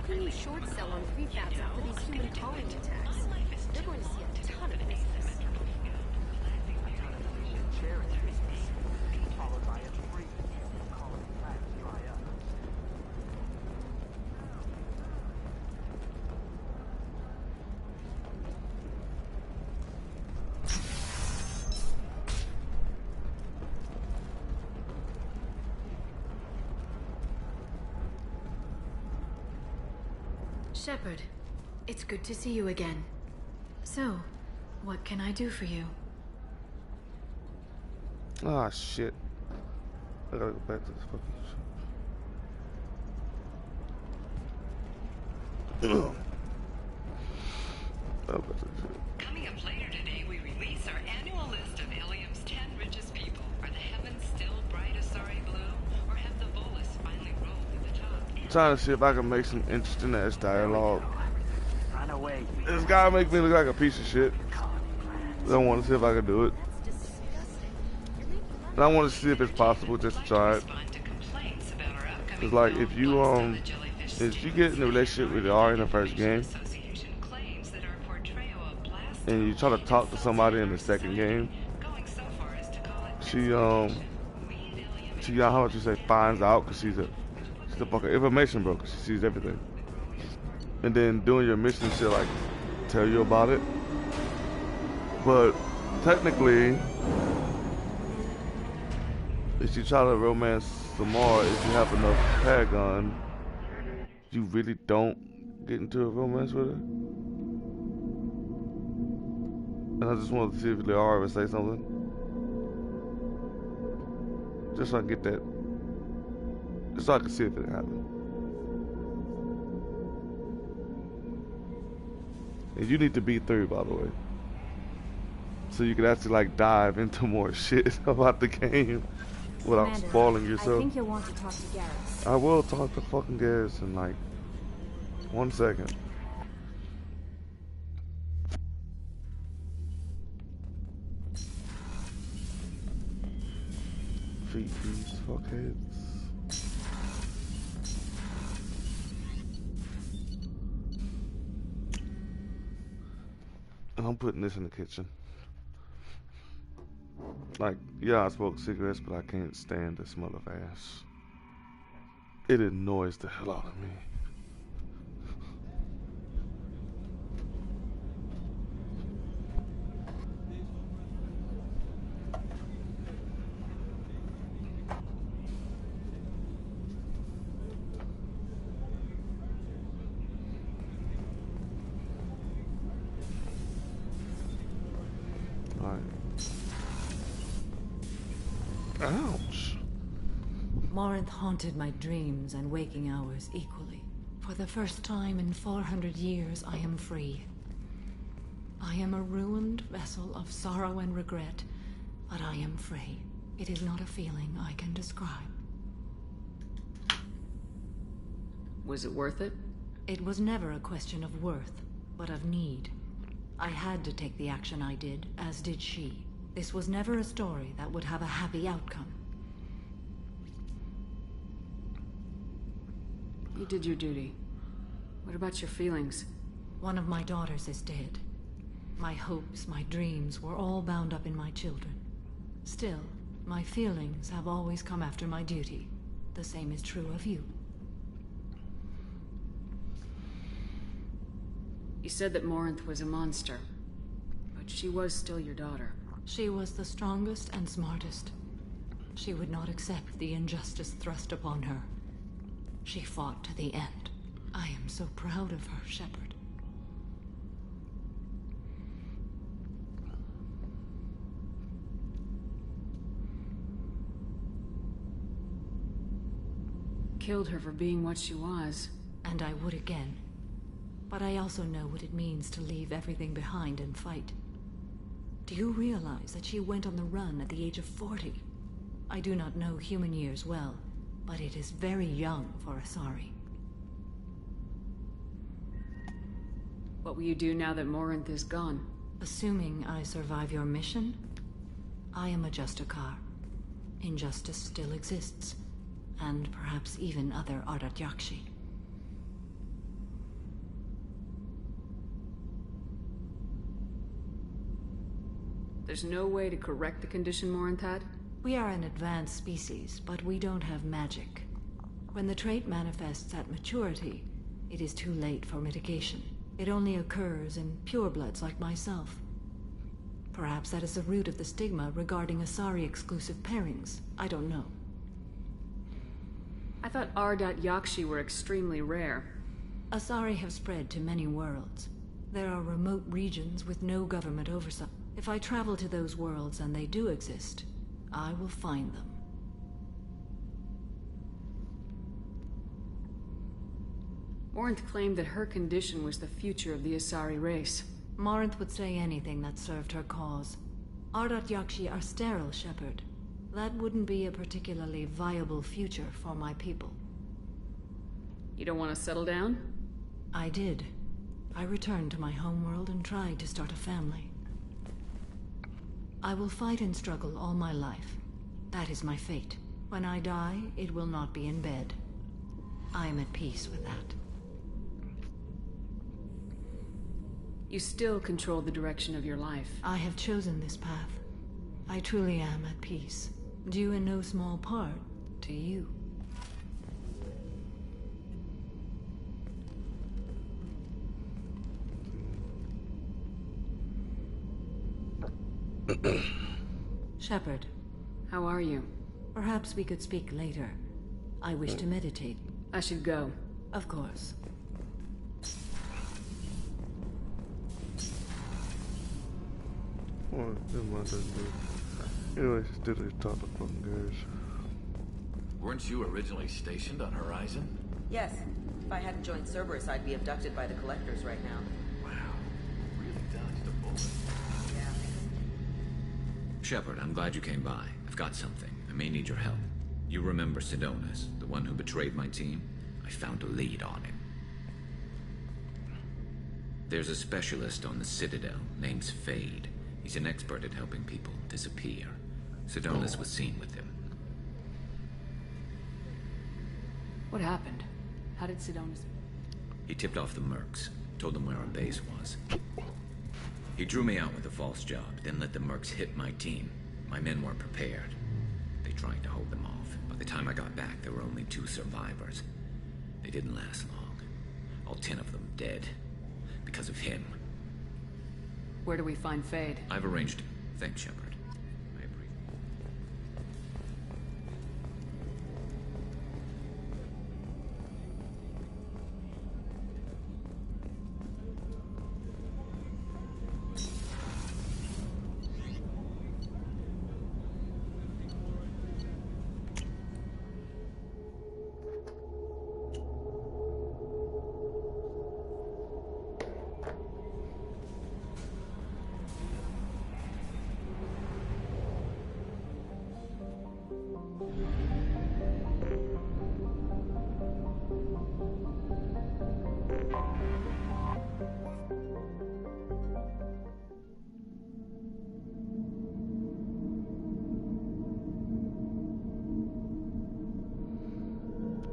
Can you short sell on prefabs after these human calling attacks? They're going to see a ton of business. Followed by a freeze. Colony plants dry up. Shepard, it's good to see you again. So, what can I do for you? Ah, shit. I gotta go back to this fucking shit. Coming up later today, we release our annual list of Ilium's 10 richest people. Are the heavens still bright Asari blue, or have the bolus finally rolled to the top? I'm trying to see if I can make some interesting ass dialogue. Run away. This guy make me look like a piece of shit. I don't want to see if I can do it. And I want to see if it's possible just to try it. Cause like if you get in a relationship with R in the first game, and you try to talk to somebody in the second game, she how would you say, finds out, because she's a fucking information broker. She sees everything. And then doing your mission, she'll like tell you about it. But technically, if you try to romance Samara, if you have enough Paragon, you really don't get into a romance with her. And I just wanted to see if Liara would say something. Just so I can get that. Just so I can see if it happened. And you need to be through, by the way. So you can actually like dive into more shit about the game without Commander, spoiling yourself. I think you'll want to talk to Garrus. I will talk to fucking Garrus in like 1 second. Feed these fuckheads. And I'm putting this in the kitchen. Like, yeah, I smoke cigarettes, but I can't stand the smell of ash. It annoys the hell out of me. Ouch. Morinth haunted my dreams and waking hours equally. For the first time in 400 years, I am free. I am a ruined vessel of sorrow and regret, but I am free. It is not a feeling I can describe. Was it worth it? It was never a question of worth, but of need. I had to take the action I did, as did she. This was never a story that would have a happy outcome. You did your duty. What about your feelings? One of my daughters is dead. My hopes, my dreams were all bound up in my children. Still, my feelings have always come after my duty. The same is true of you. You said that Morinth was a monster, but she was still your daughter. She was the strongest and smartest. She would not accept the injustice thrust upon her. She fought to the end. I am so proud of her, Shepard. Killed her for being what she was. And I would again. But I also know what it means to leave everything behind and fight. Do you realize that she went on the run at the age of 40? I do not know human years well, but it is very young for Asari. What will you do now that Morinth is gone? Assuming I survive your mission, I am a Justikar. Injustice still exists, and perhaps even other Ardat Yakshi. There's no way to correct the condition Morinth had? We are an advanced species, but we don't have magic. When the trait manifests at maturity, it is too late for mitigation. It only occurs in purebloods like myself. Perhaps that is the root of the stigma regarding Asari-exclusive pairings. I don't know. I thought Ardat Yakshi were extremely rare. Asari have spread to many worlds. There are remote regions with no government oversight. If I travel to those worlds, and they do exist, I will find them. Morinth claimed that her condition was the future of the Asari race. Morinth would say anything that served her cause. Ardat Yakshi are sterile, Shepard. That wouldn't be a particularly viable future for my people. You don't want to settle down? I did. I returned to my homeworld and tried to start a family. I will fight and struggle all my life. That is my fate. When I die, it will not be in bed. I am at peace with that. You still control the direction of your life. I have chosen this path. I truly am at peace, due in no small part to you. Shepard. How are you? Perhaps we could speak later. I wish to meditate. I should go. Of course. Anyway, still they talk to fucking guys. Weren't you originally stationed on Horizon? Yes. If I hadn't joined Cerberus, I'd be abducted by the Collectors right now. Wow. Really dodged a bullet. Yeah. Shepard, I'm glad you came by. I've got something. I may need your help. You remember Saronis, the one who betrayed my team? I found a lead on him. There's a specialist on the Citadel, name's Fade. He's an expert at helping people disappear. Saronis was seen with him. What happened? How did Saronis... He tipped off the mercs, told them where our base was. He drew me out with a false job, then let the mercs hit my team. My men weren't prepared. They tried to hold them off. By the time I got back, there were only 2 survivors. They didn't last long. All 10 of them dead. Because of him. Where do we find Fade? I've arranged... Thanks, Shepard.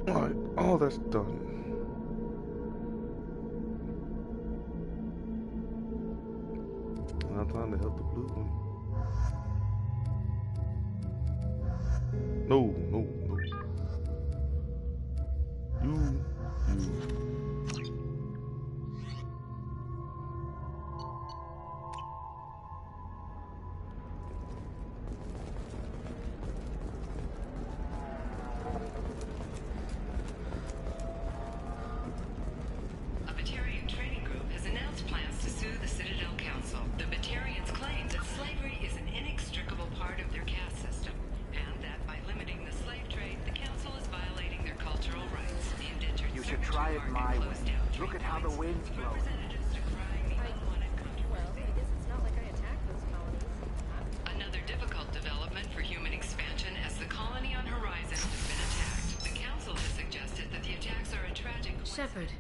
Alright, all that's done. And I'm trying to help the blue one. No. You. Shepard,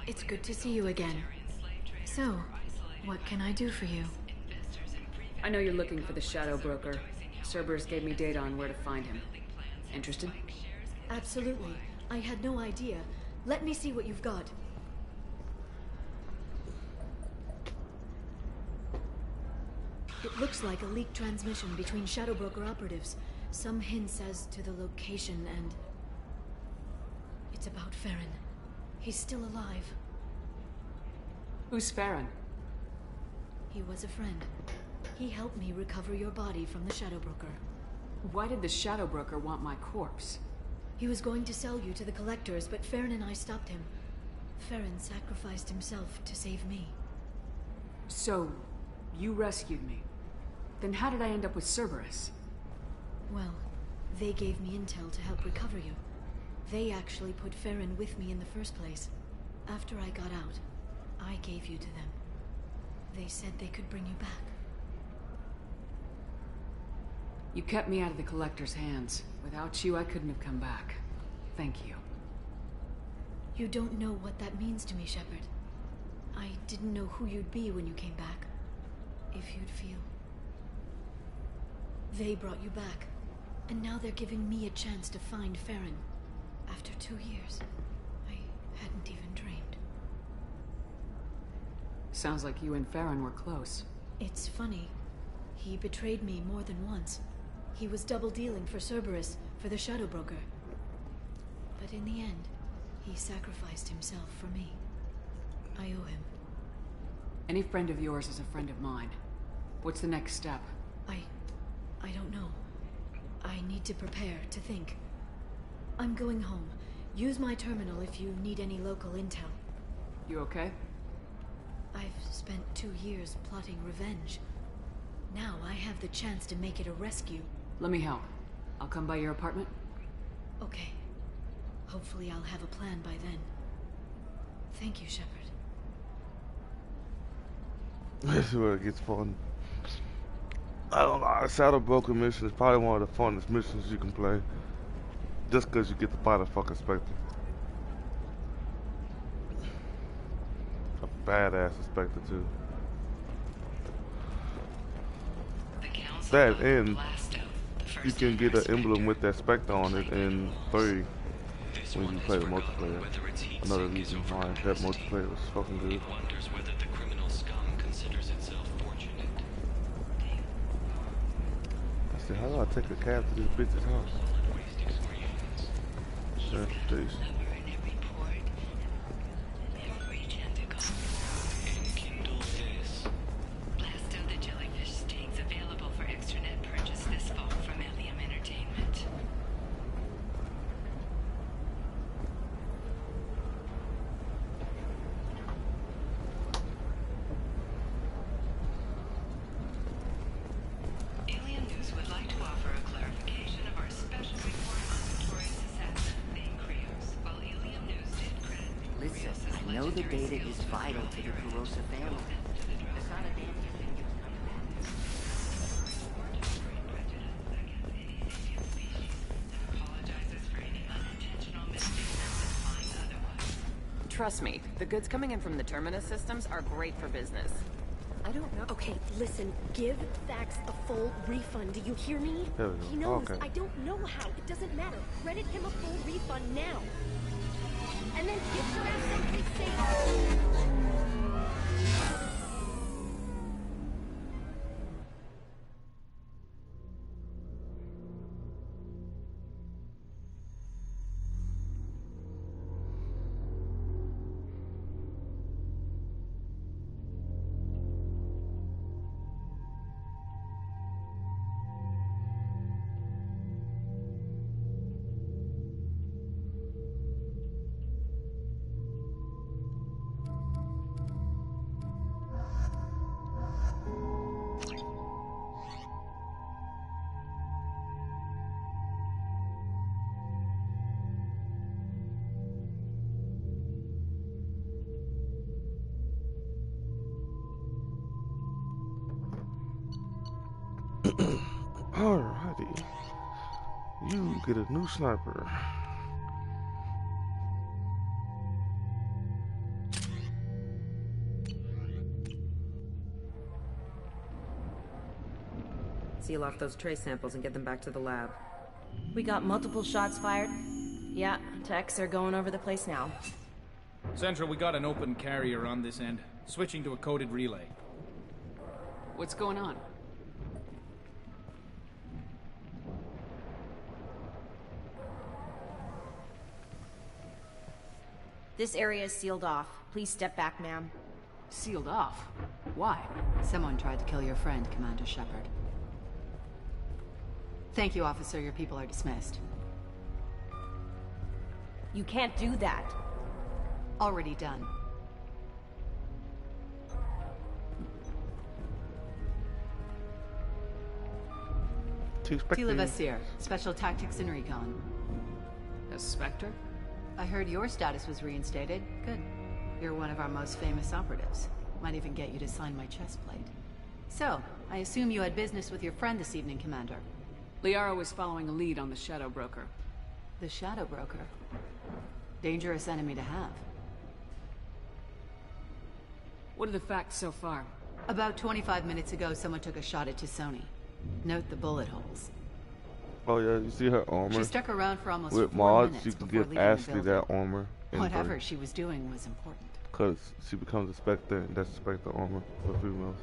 it's good to see you again. So, what can I do for you? I know you're looking for the Shadow Broker. Cerberus gave me data on where to find him. Interested? Absolutely. I had no idea. Let me see what you've got. It looks like a leaked transmission between Shadow Broker operatives. Some hints as to the location and... It's about Farron. He's still alive. Who's Farron? He was a friend. He helped me recover your body from the Shadow Broker. Why did the Shadow Broker want my corpse? He was going to sell you to the Collectors, but Farron and I stopped him. Farron sacrificed himself to save me. So, you rescued me. Then how did I end up with Cerberus? Well, they gave me intel to help recover you. They actually put Farron with me in the first place. After I got out, I gave you to them. They said they could bring you back. You kept me out of the Collector's hands. Without you, I couldn't have come back. Thank you. You don't know what that means to me, Shepard. I didn't know who you'd be when you came back. If you'd feel. They brought you back. And now they're giving me a chance to find Farron. After 2 years. I hadn't even dreamed. Sounds like you and Farron were close. It's funny. He betrayed me more than once. He was double-dealing for Cerberus, for the Shadow Broker. But in the end, he sacrificed himself for me. I owe him. Any friend of yours is a friend of mine. What's the next step? I don't know. I need to prepare, to think. I'm going home. Use my terminal if you need any local intel. You okay? I've spent 2 years plotting revenge. Now I have the chance to make it a rescue. Let me help. I'll come by your apartment. Okay. Hopefully I'll have a plan by then. Thank you, Shepard. This is where it gets fun. I don't know, a Shadow Broker mission is probably one of the funnest missions you can play. Just because you get to fight a fucking Spectre. A badass Spectre too. That and you can get an emblem with that Spectre on it in 3 when you play the multiplayer. Another reason why that multiplayer was fucking good. I said, how do I take a cab to this bitch's house? Transportation. The data is vital to the corrosive family. Trust me, the goods coming in from the Terminus systems are great for business. I don't know. Okay, listen. Give Thax a full refund. Do you hear me? He knows. Okay. I don't know how. It doesn't matter. Credit him a full refund now. And then get your ass someplace safe. Alrighty. You get a new sniper. Seal off those trace samples and get them back to the lab. We got multiple shots fired. Yeah, techs are going over the place now. Central, we got an open carrier on this end. Switching to a coded relay. What's going on? This area is sealed off. Please step back, ma'am. Sealed off? Why? Someone tried to kill your friend, Commander Shepard. Thank you, officer. Your people are dismissed. You can't do that. Already done. Tila Vasir, Special Tactics and Recon. A Spectre? I heard your status was reinstated. Good. You're one of our most famous operatives. Might even get you to sign my chest plate. So, I assume you had business with your friend this evening, Commander. Liara was following a lead on the Shadow Broker. The Shadow Broker? Dangerous enemy to have. What are the facts so far? About 25 minutes ago, someone took a shot at Tisoni. Note the bullet holes. Oh yeah, you see her armor? She stuck around for almost with 4 mods, minutes you can before give leaving the Ashley building. that armor. Whatever she was doing was important. Because she becomes a Spectre, and that's Spectre armor for females.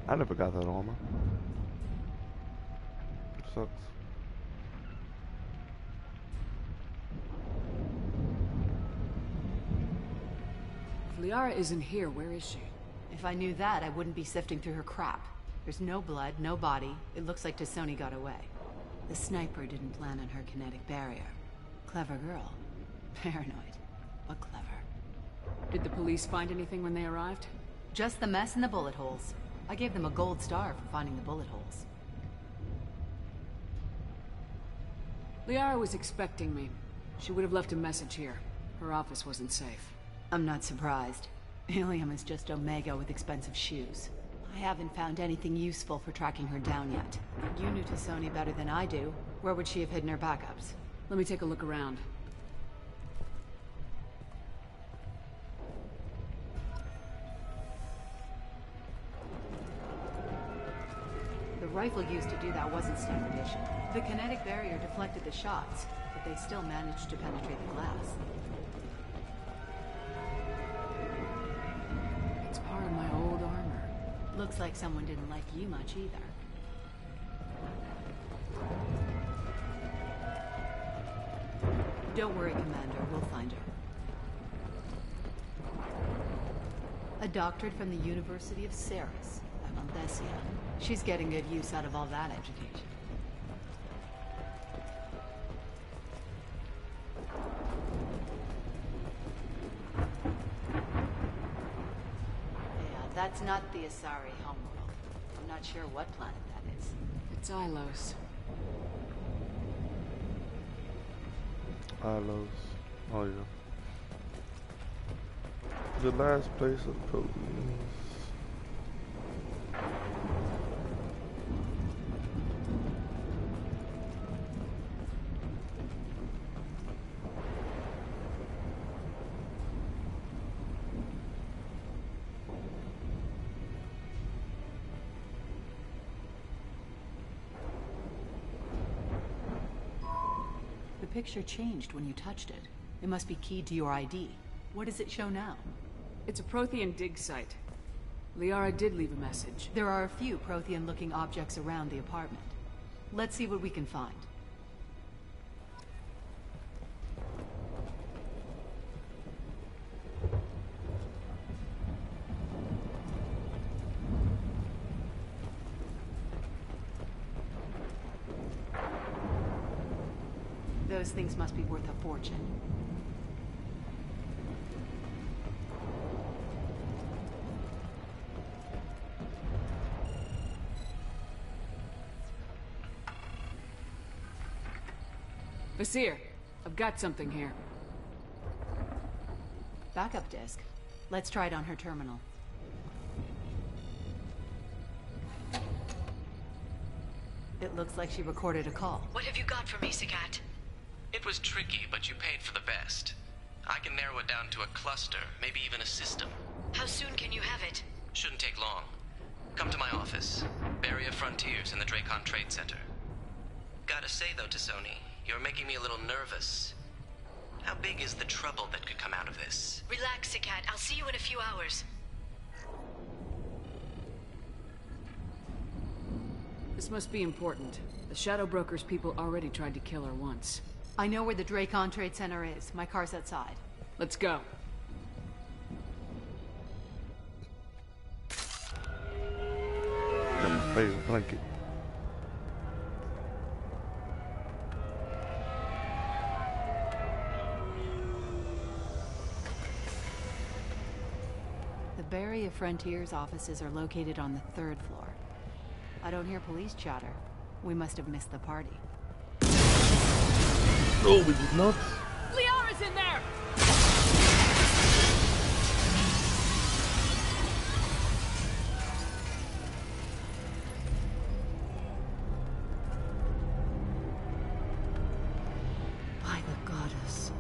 I never got that armor. It sucks. If Liara isn't here, where is she? If I knew that, I wouldn't be sifting through her crap. There's no blood, no body. It looks like Tisoni got away. The sniper didn't land on her kinetic barrier. Clever girl. Paranoid, but clever. Did the police find anything when they arrived? Just the mess and the bullet holes. I gave them a gold star for finding the bullet holes. Liara was expecting me. She would have left a message here. Her office wasn't safe. I'm not surprised. Helium is just Omega with expensive shoes. I haven't found anything useful for tracking her down yet. You knew Tisoni better than I do. Where would she have hidden her backups? Let me take a look around. The rifle used to do that wasn't standard issue. The kinetic barrier deflected the shots, but they still managed to penetrate the glass. It's part of my old armor. Looks like someone didn't like you much either. Don't worry, Commander. We'll find her. A doctorate from the University of Ceres, Amalthesia. She's getting good use out of all that education. Yeah, that's not the Asari homeworld. I'm not sure what planet that is. It's Ilos. Ilos. Oh yeah. The last place of proteins. The picture changed when you touched it. It must be keyed to your ID. What does it show now? It's a Prothean dig site. Liara did leave a message. There are a few Prothean-looking objects around the apartment. Let's see what we can find. Those things must be worth a fortune. Vasir, I've got something here. Backup disk. Let's try it on her terminal. It looks like she recorded a call. What have you got for me, Sagat? It was tricky, but you paid for the best. I can narrow it down to a cluster, maybe even a system. How soon can you have it? Shouldn't take long. Come to my office. Barrier Frontiers in the Dracon Trade Center. Gotta say though, Tisoni, you're making me a little nervous. How big is the trouble that could come out of this? Relax, Sagat. I'll see you in a few hours. This must be important. The Shadow Broker's people already tried to kill her once. I know where the Dracon Trade Center is. My car's outside. Let's go. Got my favorite blanket. The Barrier Frontiers offices are located on the 3rd floor. I don't hear police chatter. We must have missed the party. No, we did not. Liara's in there! By the goddess.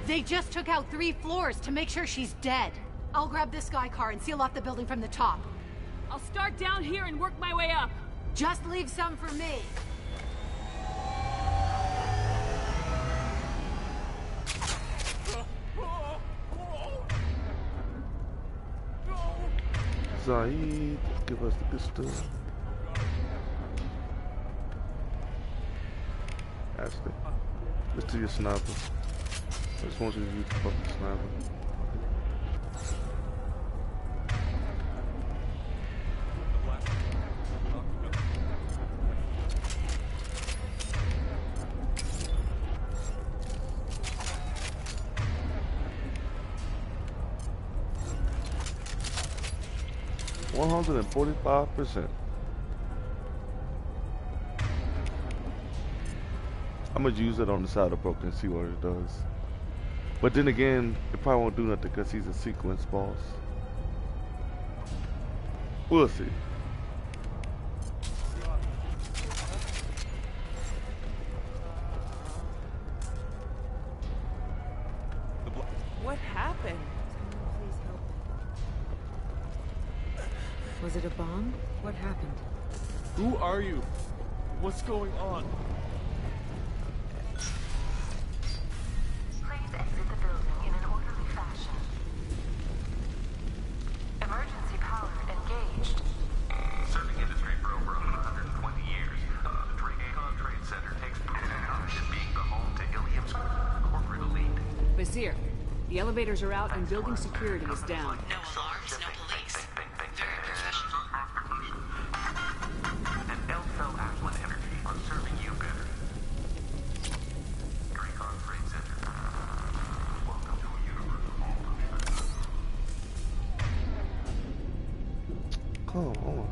They just took out 3 floors to make sure she's dead. I'll grab this sky car and seal off the building from the top. I'll start down here and work my way up. Just leave some for me. Zaid, give us the good stuff. Ashley, let's do your sniper. I just want you to use the fucking sniper. 145%. I'm gonna use it on the side of broken and see what it does. But then again, it probably won't do nothing because he's a sequence boss. We'll see. What happened? Please help. Was it a bomb? What happened? Who are you? What's going on? Please exit the building in an orderly fashion. Emergency power engaged. Serving industry for over 120 years, the Dracon Trade Center takes pride in being the home to Ilium's corporate elite. Vizier, the elevators are out and building security is down. No alarms, no police. Very professional. And Elfel Ashland Energy are serving you better. Dracon Trade Center. Welcome to a universe of all possibilities. Come on.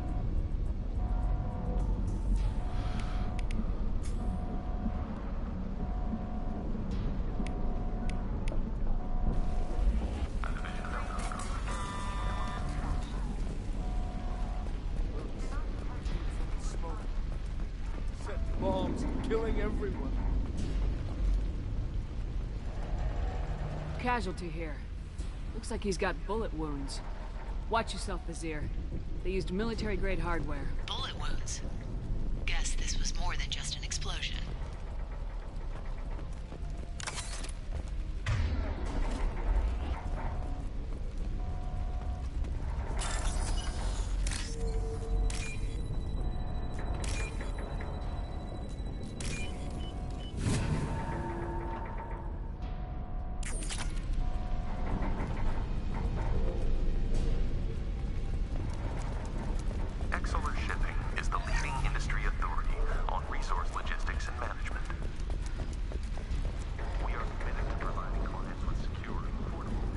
Set bombs, killing everyone. Casualty here. Looks like he's got bullet wounds. Watch yourself, Vizier. They used military-grade hardware. Bullet wounds. Guess this was more than just an explosion. Exeler Shipping is the leading industry authority on resource logistics and management. We are committed to providing clients with secure, affordable,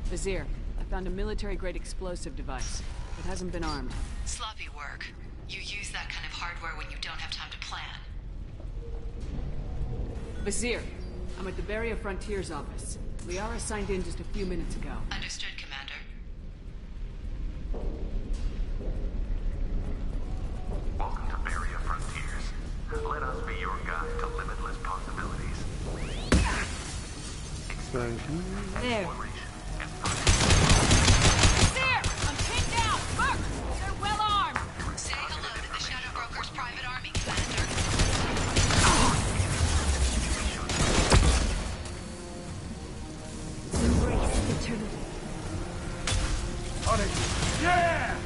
Vizier, I found a military-grade explosive device. It hasn't been armed. Sloppy work. You use that kind of hardware when you don't have time to plan. Vizier, I'm at the Barrier Frontiers office. Liara signed in just a few minutes ago. Understood, Commander. Welcome to Barrier Frontiers. Let us be your guide to limitless possibilities. Thank you. There. Vizier! I'm pinned down! Look! They're well armed! Say hello to the Shadow Broker's private army, Commander. Embrace eternity. On it. Yeah!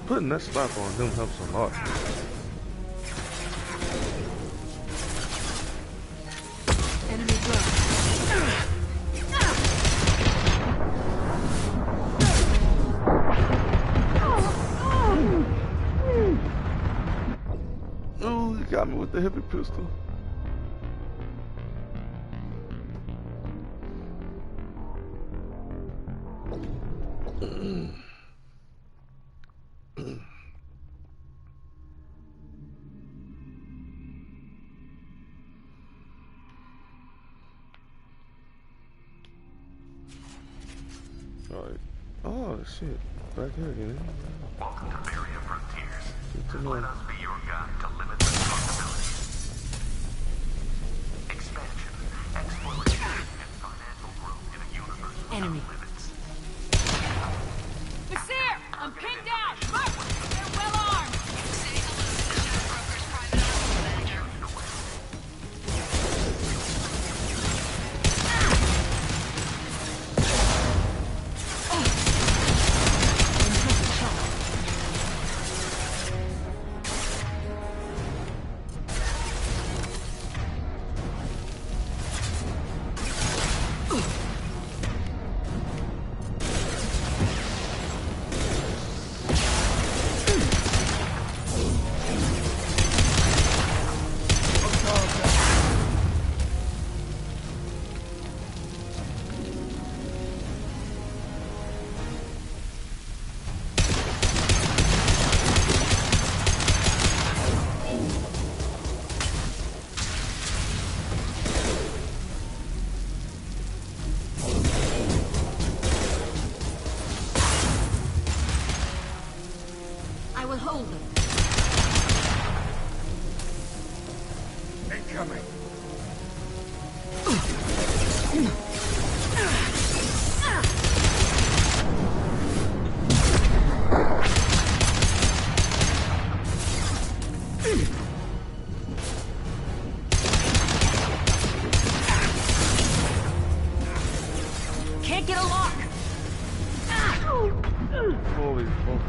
Putting that spot on him helps a lot. Enemy close. Oh, you got me with the heavy pistol. Alright. Oh shit. Back here again. Welcome to Beria Frontiers. Good to know. Let us be your guide to limitless possibilities. Expansion, exploration, and financial growth in a universe without limits. Vizier! I'm pinned down! Look! They're well armed! Say hello to the Shadow Broker's private arms manager. I will hold them. Incoming. Can't get a lock. Holy fuck.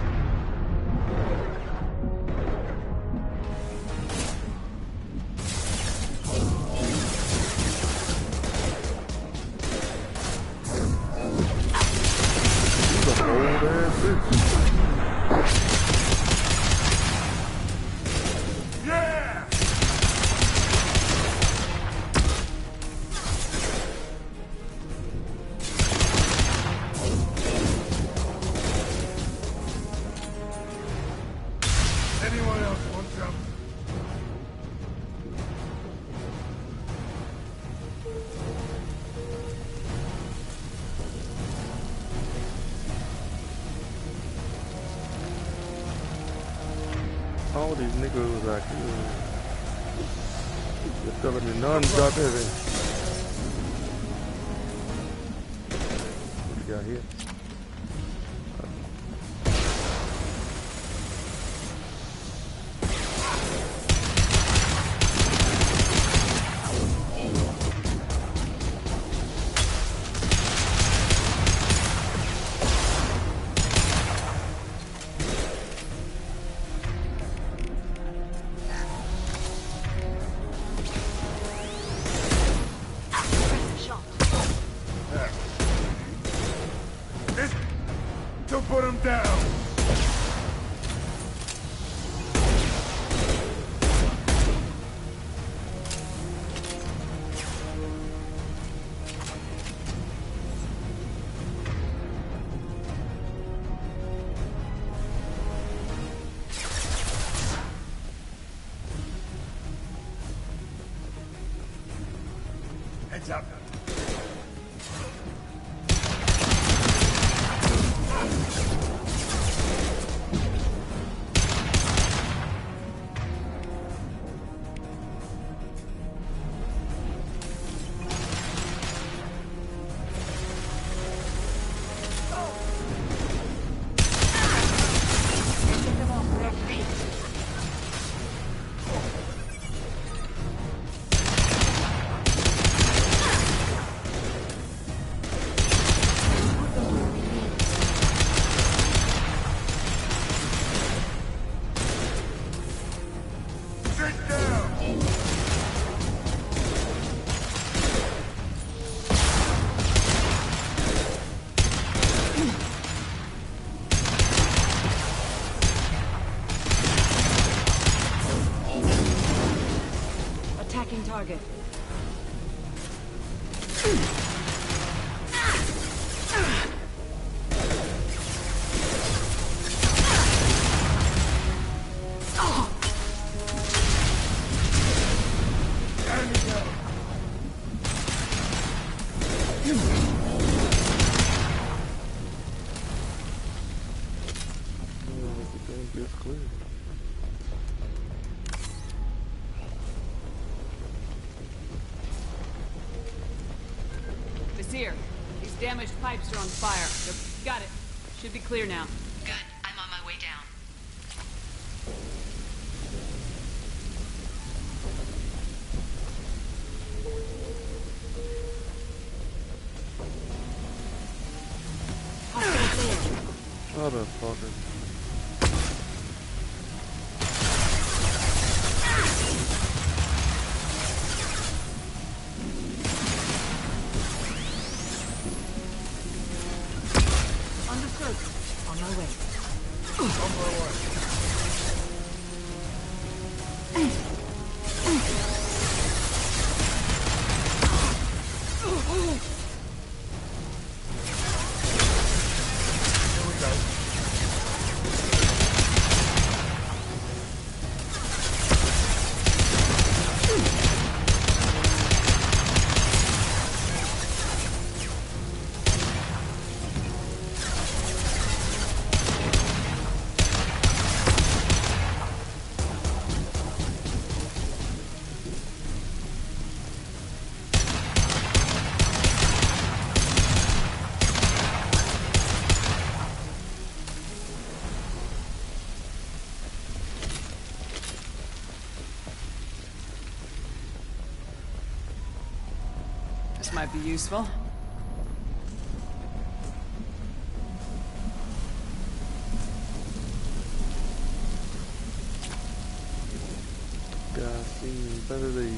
Anyone else want some? All these niggas like you. You're telling me none got everything. What you got here? to put him down! Heads up. Target. Here. These damaged pipes are on fire. Got it. Should be clear now. Good. I'm on my way down. Motherfucker. On my way. On my way. This might be useful. God, see, better than you.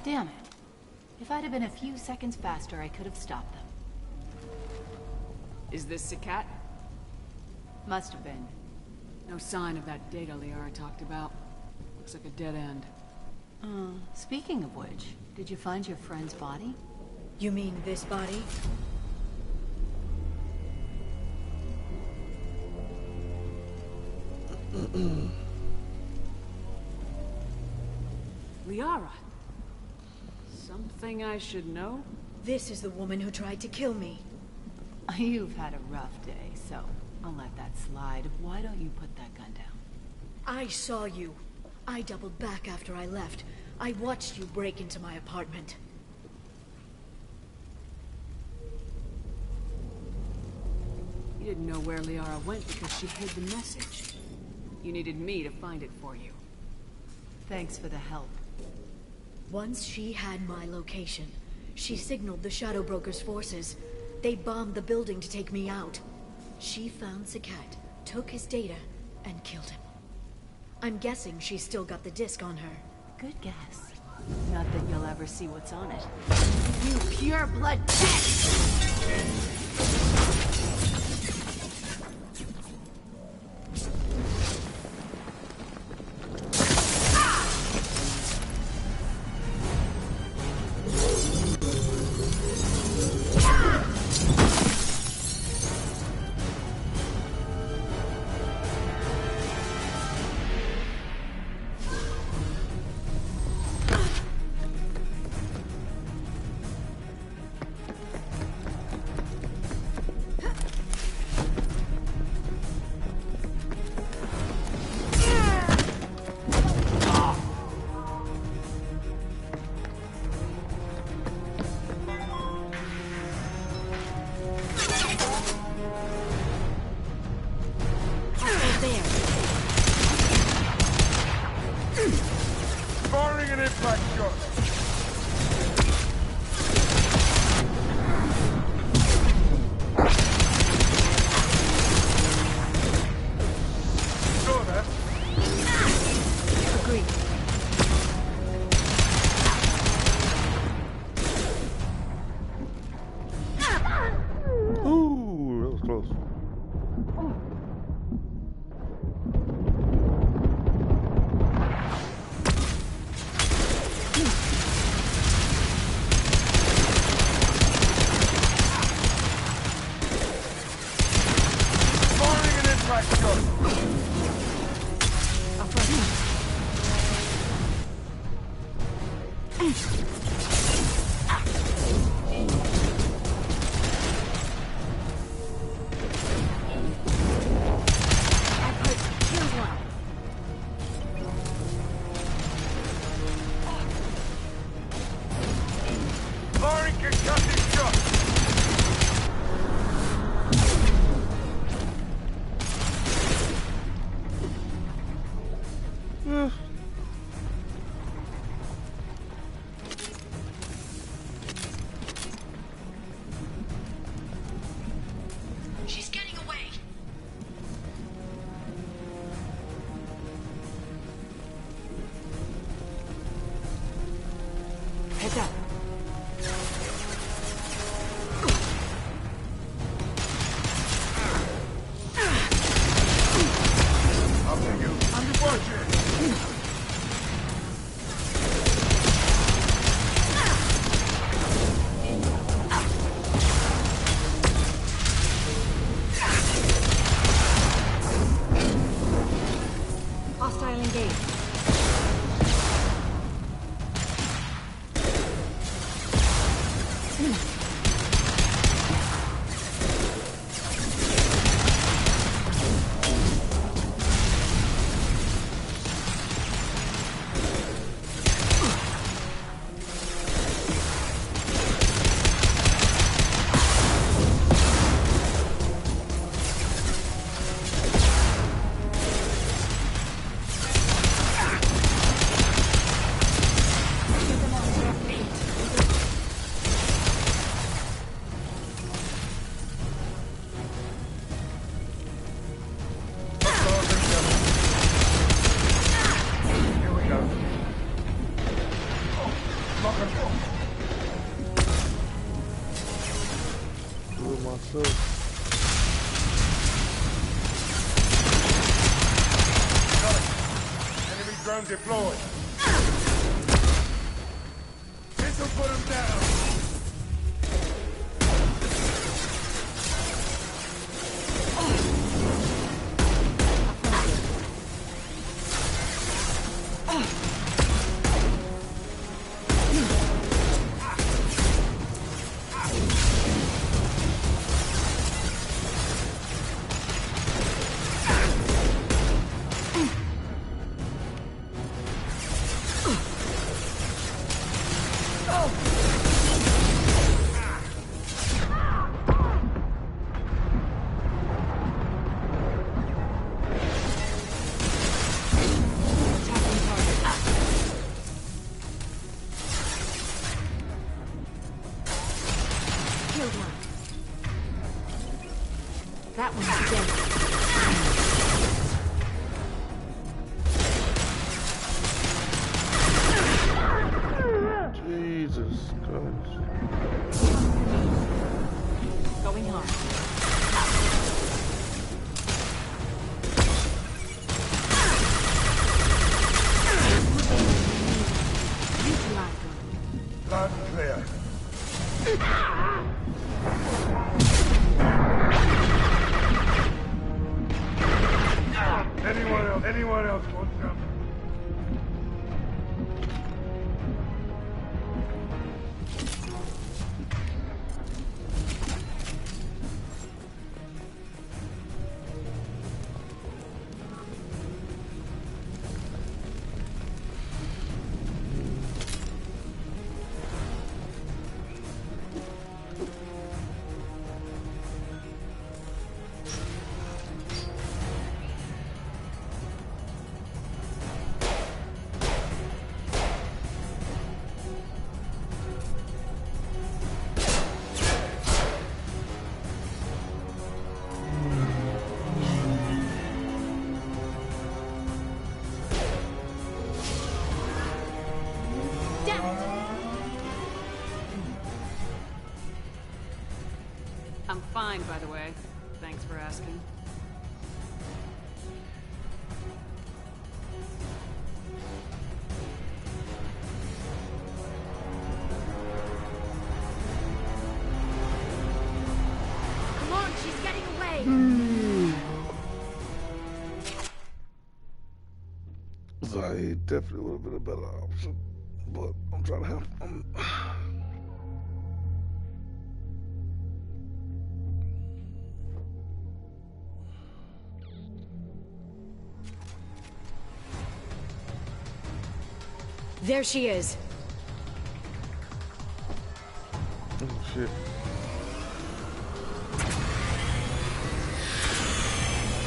Damn it. If I'd have been a few seconds faster, I could have stopped them. Is this Sakat? Must have been. No sign of that data Liara talked about. Looks like a dead end. Speaking of which, did you find your friend's body? You mean this body? Liara. Something I should know? This is the woman who tried to kill me. You've had a rough day, so I'll let that slide. Why don't you put that gun down? I saw you. I doubled back after I left. I watched you break into my apartment. You didn't know where Liara went because she hid the message. You needed me to find it for you. Thanks for the help. Once she had my location, she signaled the Shadow Broker's forces. They bombed the building to take me out. She found Sakat, took his data, and killed him. I'm guessing she's still got the disc on her. Good guess. Not that you'll ever see what's on it. You pure blood Firing an impact shot. Saw that. Agreed. Ooh, that was close. Firing an impact shot. Firing concussive shot. She's getting away. Heads up. After you. Watch it. Hostile engaged. Here we go. Lock and roll. Do it myself. Got it. Enemy drone deployed. This'll put him down. That one's dead. Jesus Christ. Going hard. Loud and clear. Anyone else want some? I'm fine, by the way. Thanks for asking. Come on, she's getting away! He definitely would have been a better option, but I'm trying to help. There she is. Oh shit.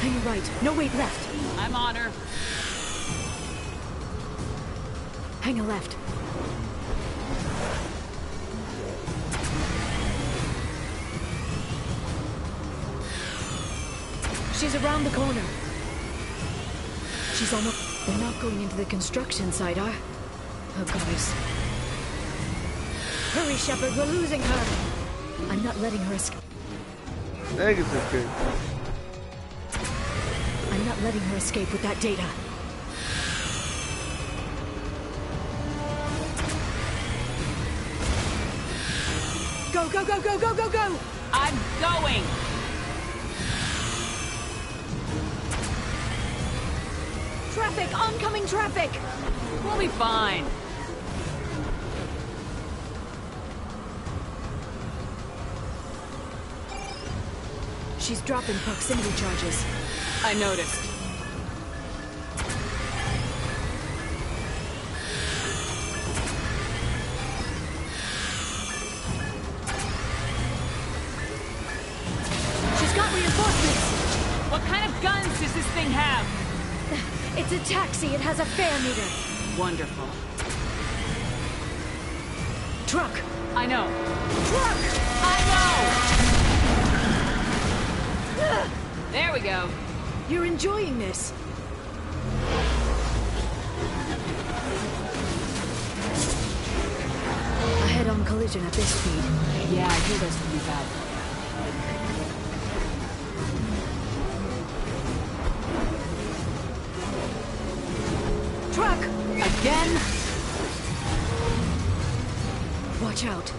Hang right. No weight left. I'm on her. Hang a left. She's around the corner. She's almost... They're not going into the construction site, are... Oh, guys. Hurry, Shepard, we're losing her. I'm not letting her escape. Negative. I'm not letting her escape with that data. Go, go, go, go, go, go, go! I'm going! Traffic! Oncoming traffic! We'll be fine. She's dropping proximity charges. I noticed. She's got reinforcements! What kind of guns does this thing have? It's a taxi. It has a fare meter. Wonderful. Truck! I know. Truck! I know! There we go. You're enjoying this. A head-on collision at this speed. Yeah, I hear those can be bad. Truck! Again? Watch out.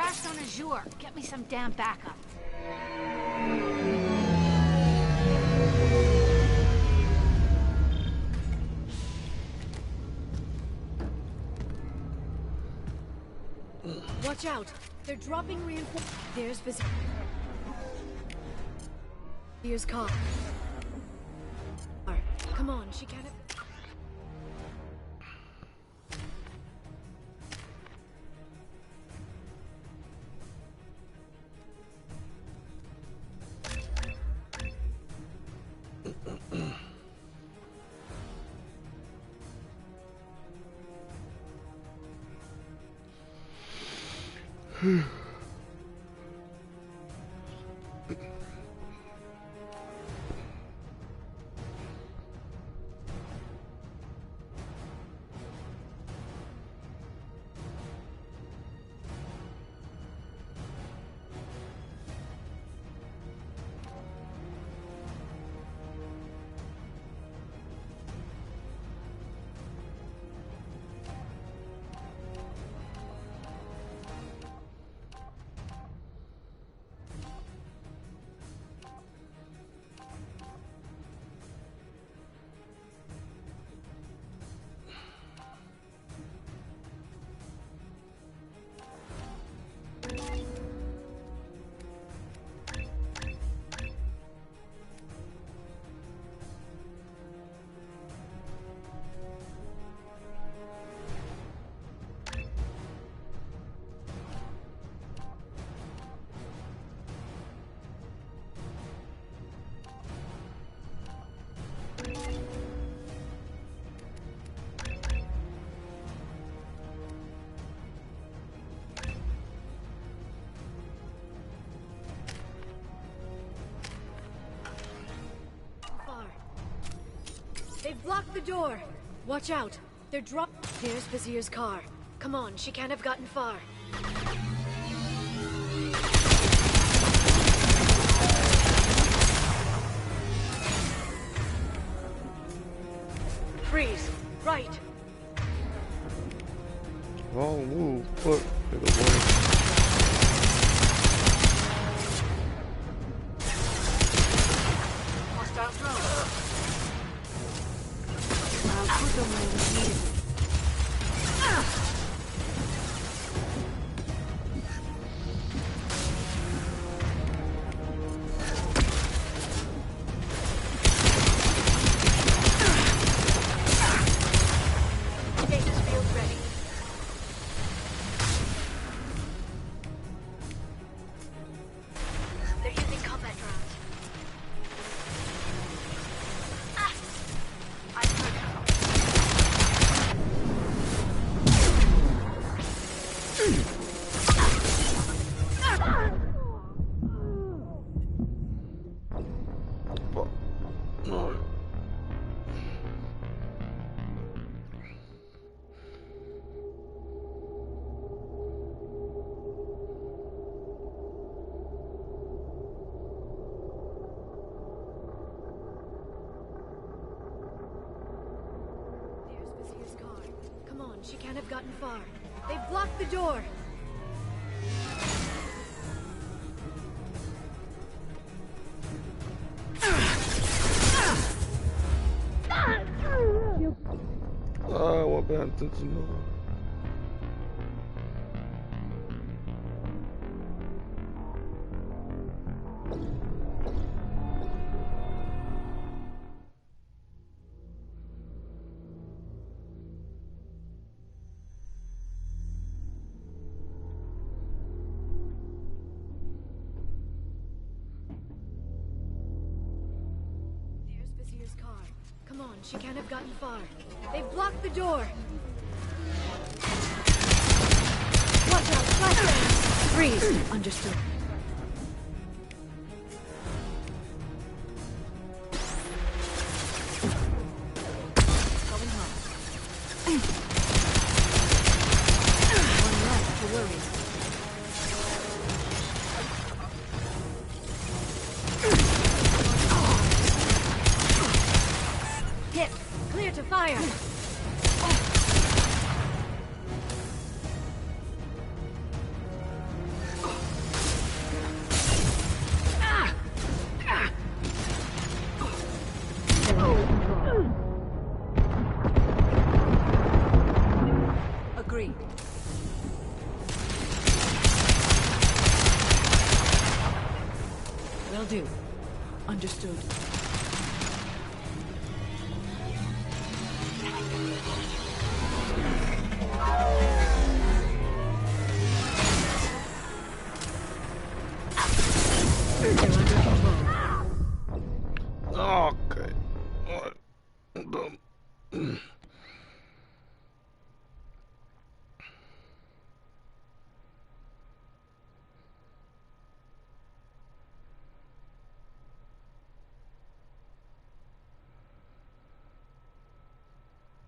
Blast on Azure. Get me some damn backup. Watch out! They're dropping reinforcements. There's Here's car. Come on, she can't. They've blocked the door. Watch out. They're Here's Vizier's car. Come on, she can't have gotten far. Freeze. Right. Wrong move. Foot to the way. Hostile drone. I'll put them where we need it. She can't have gotten far. They've blocked the door. I wasn't paying attention to her. Come on, she can't have gotten far. They've blocked the door. Watch out, flashbang! Freeze. Understood. Going home. One left to worry. Hit! Clear to fire! do. Understood.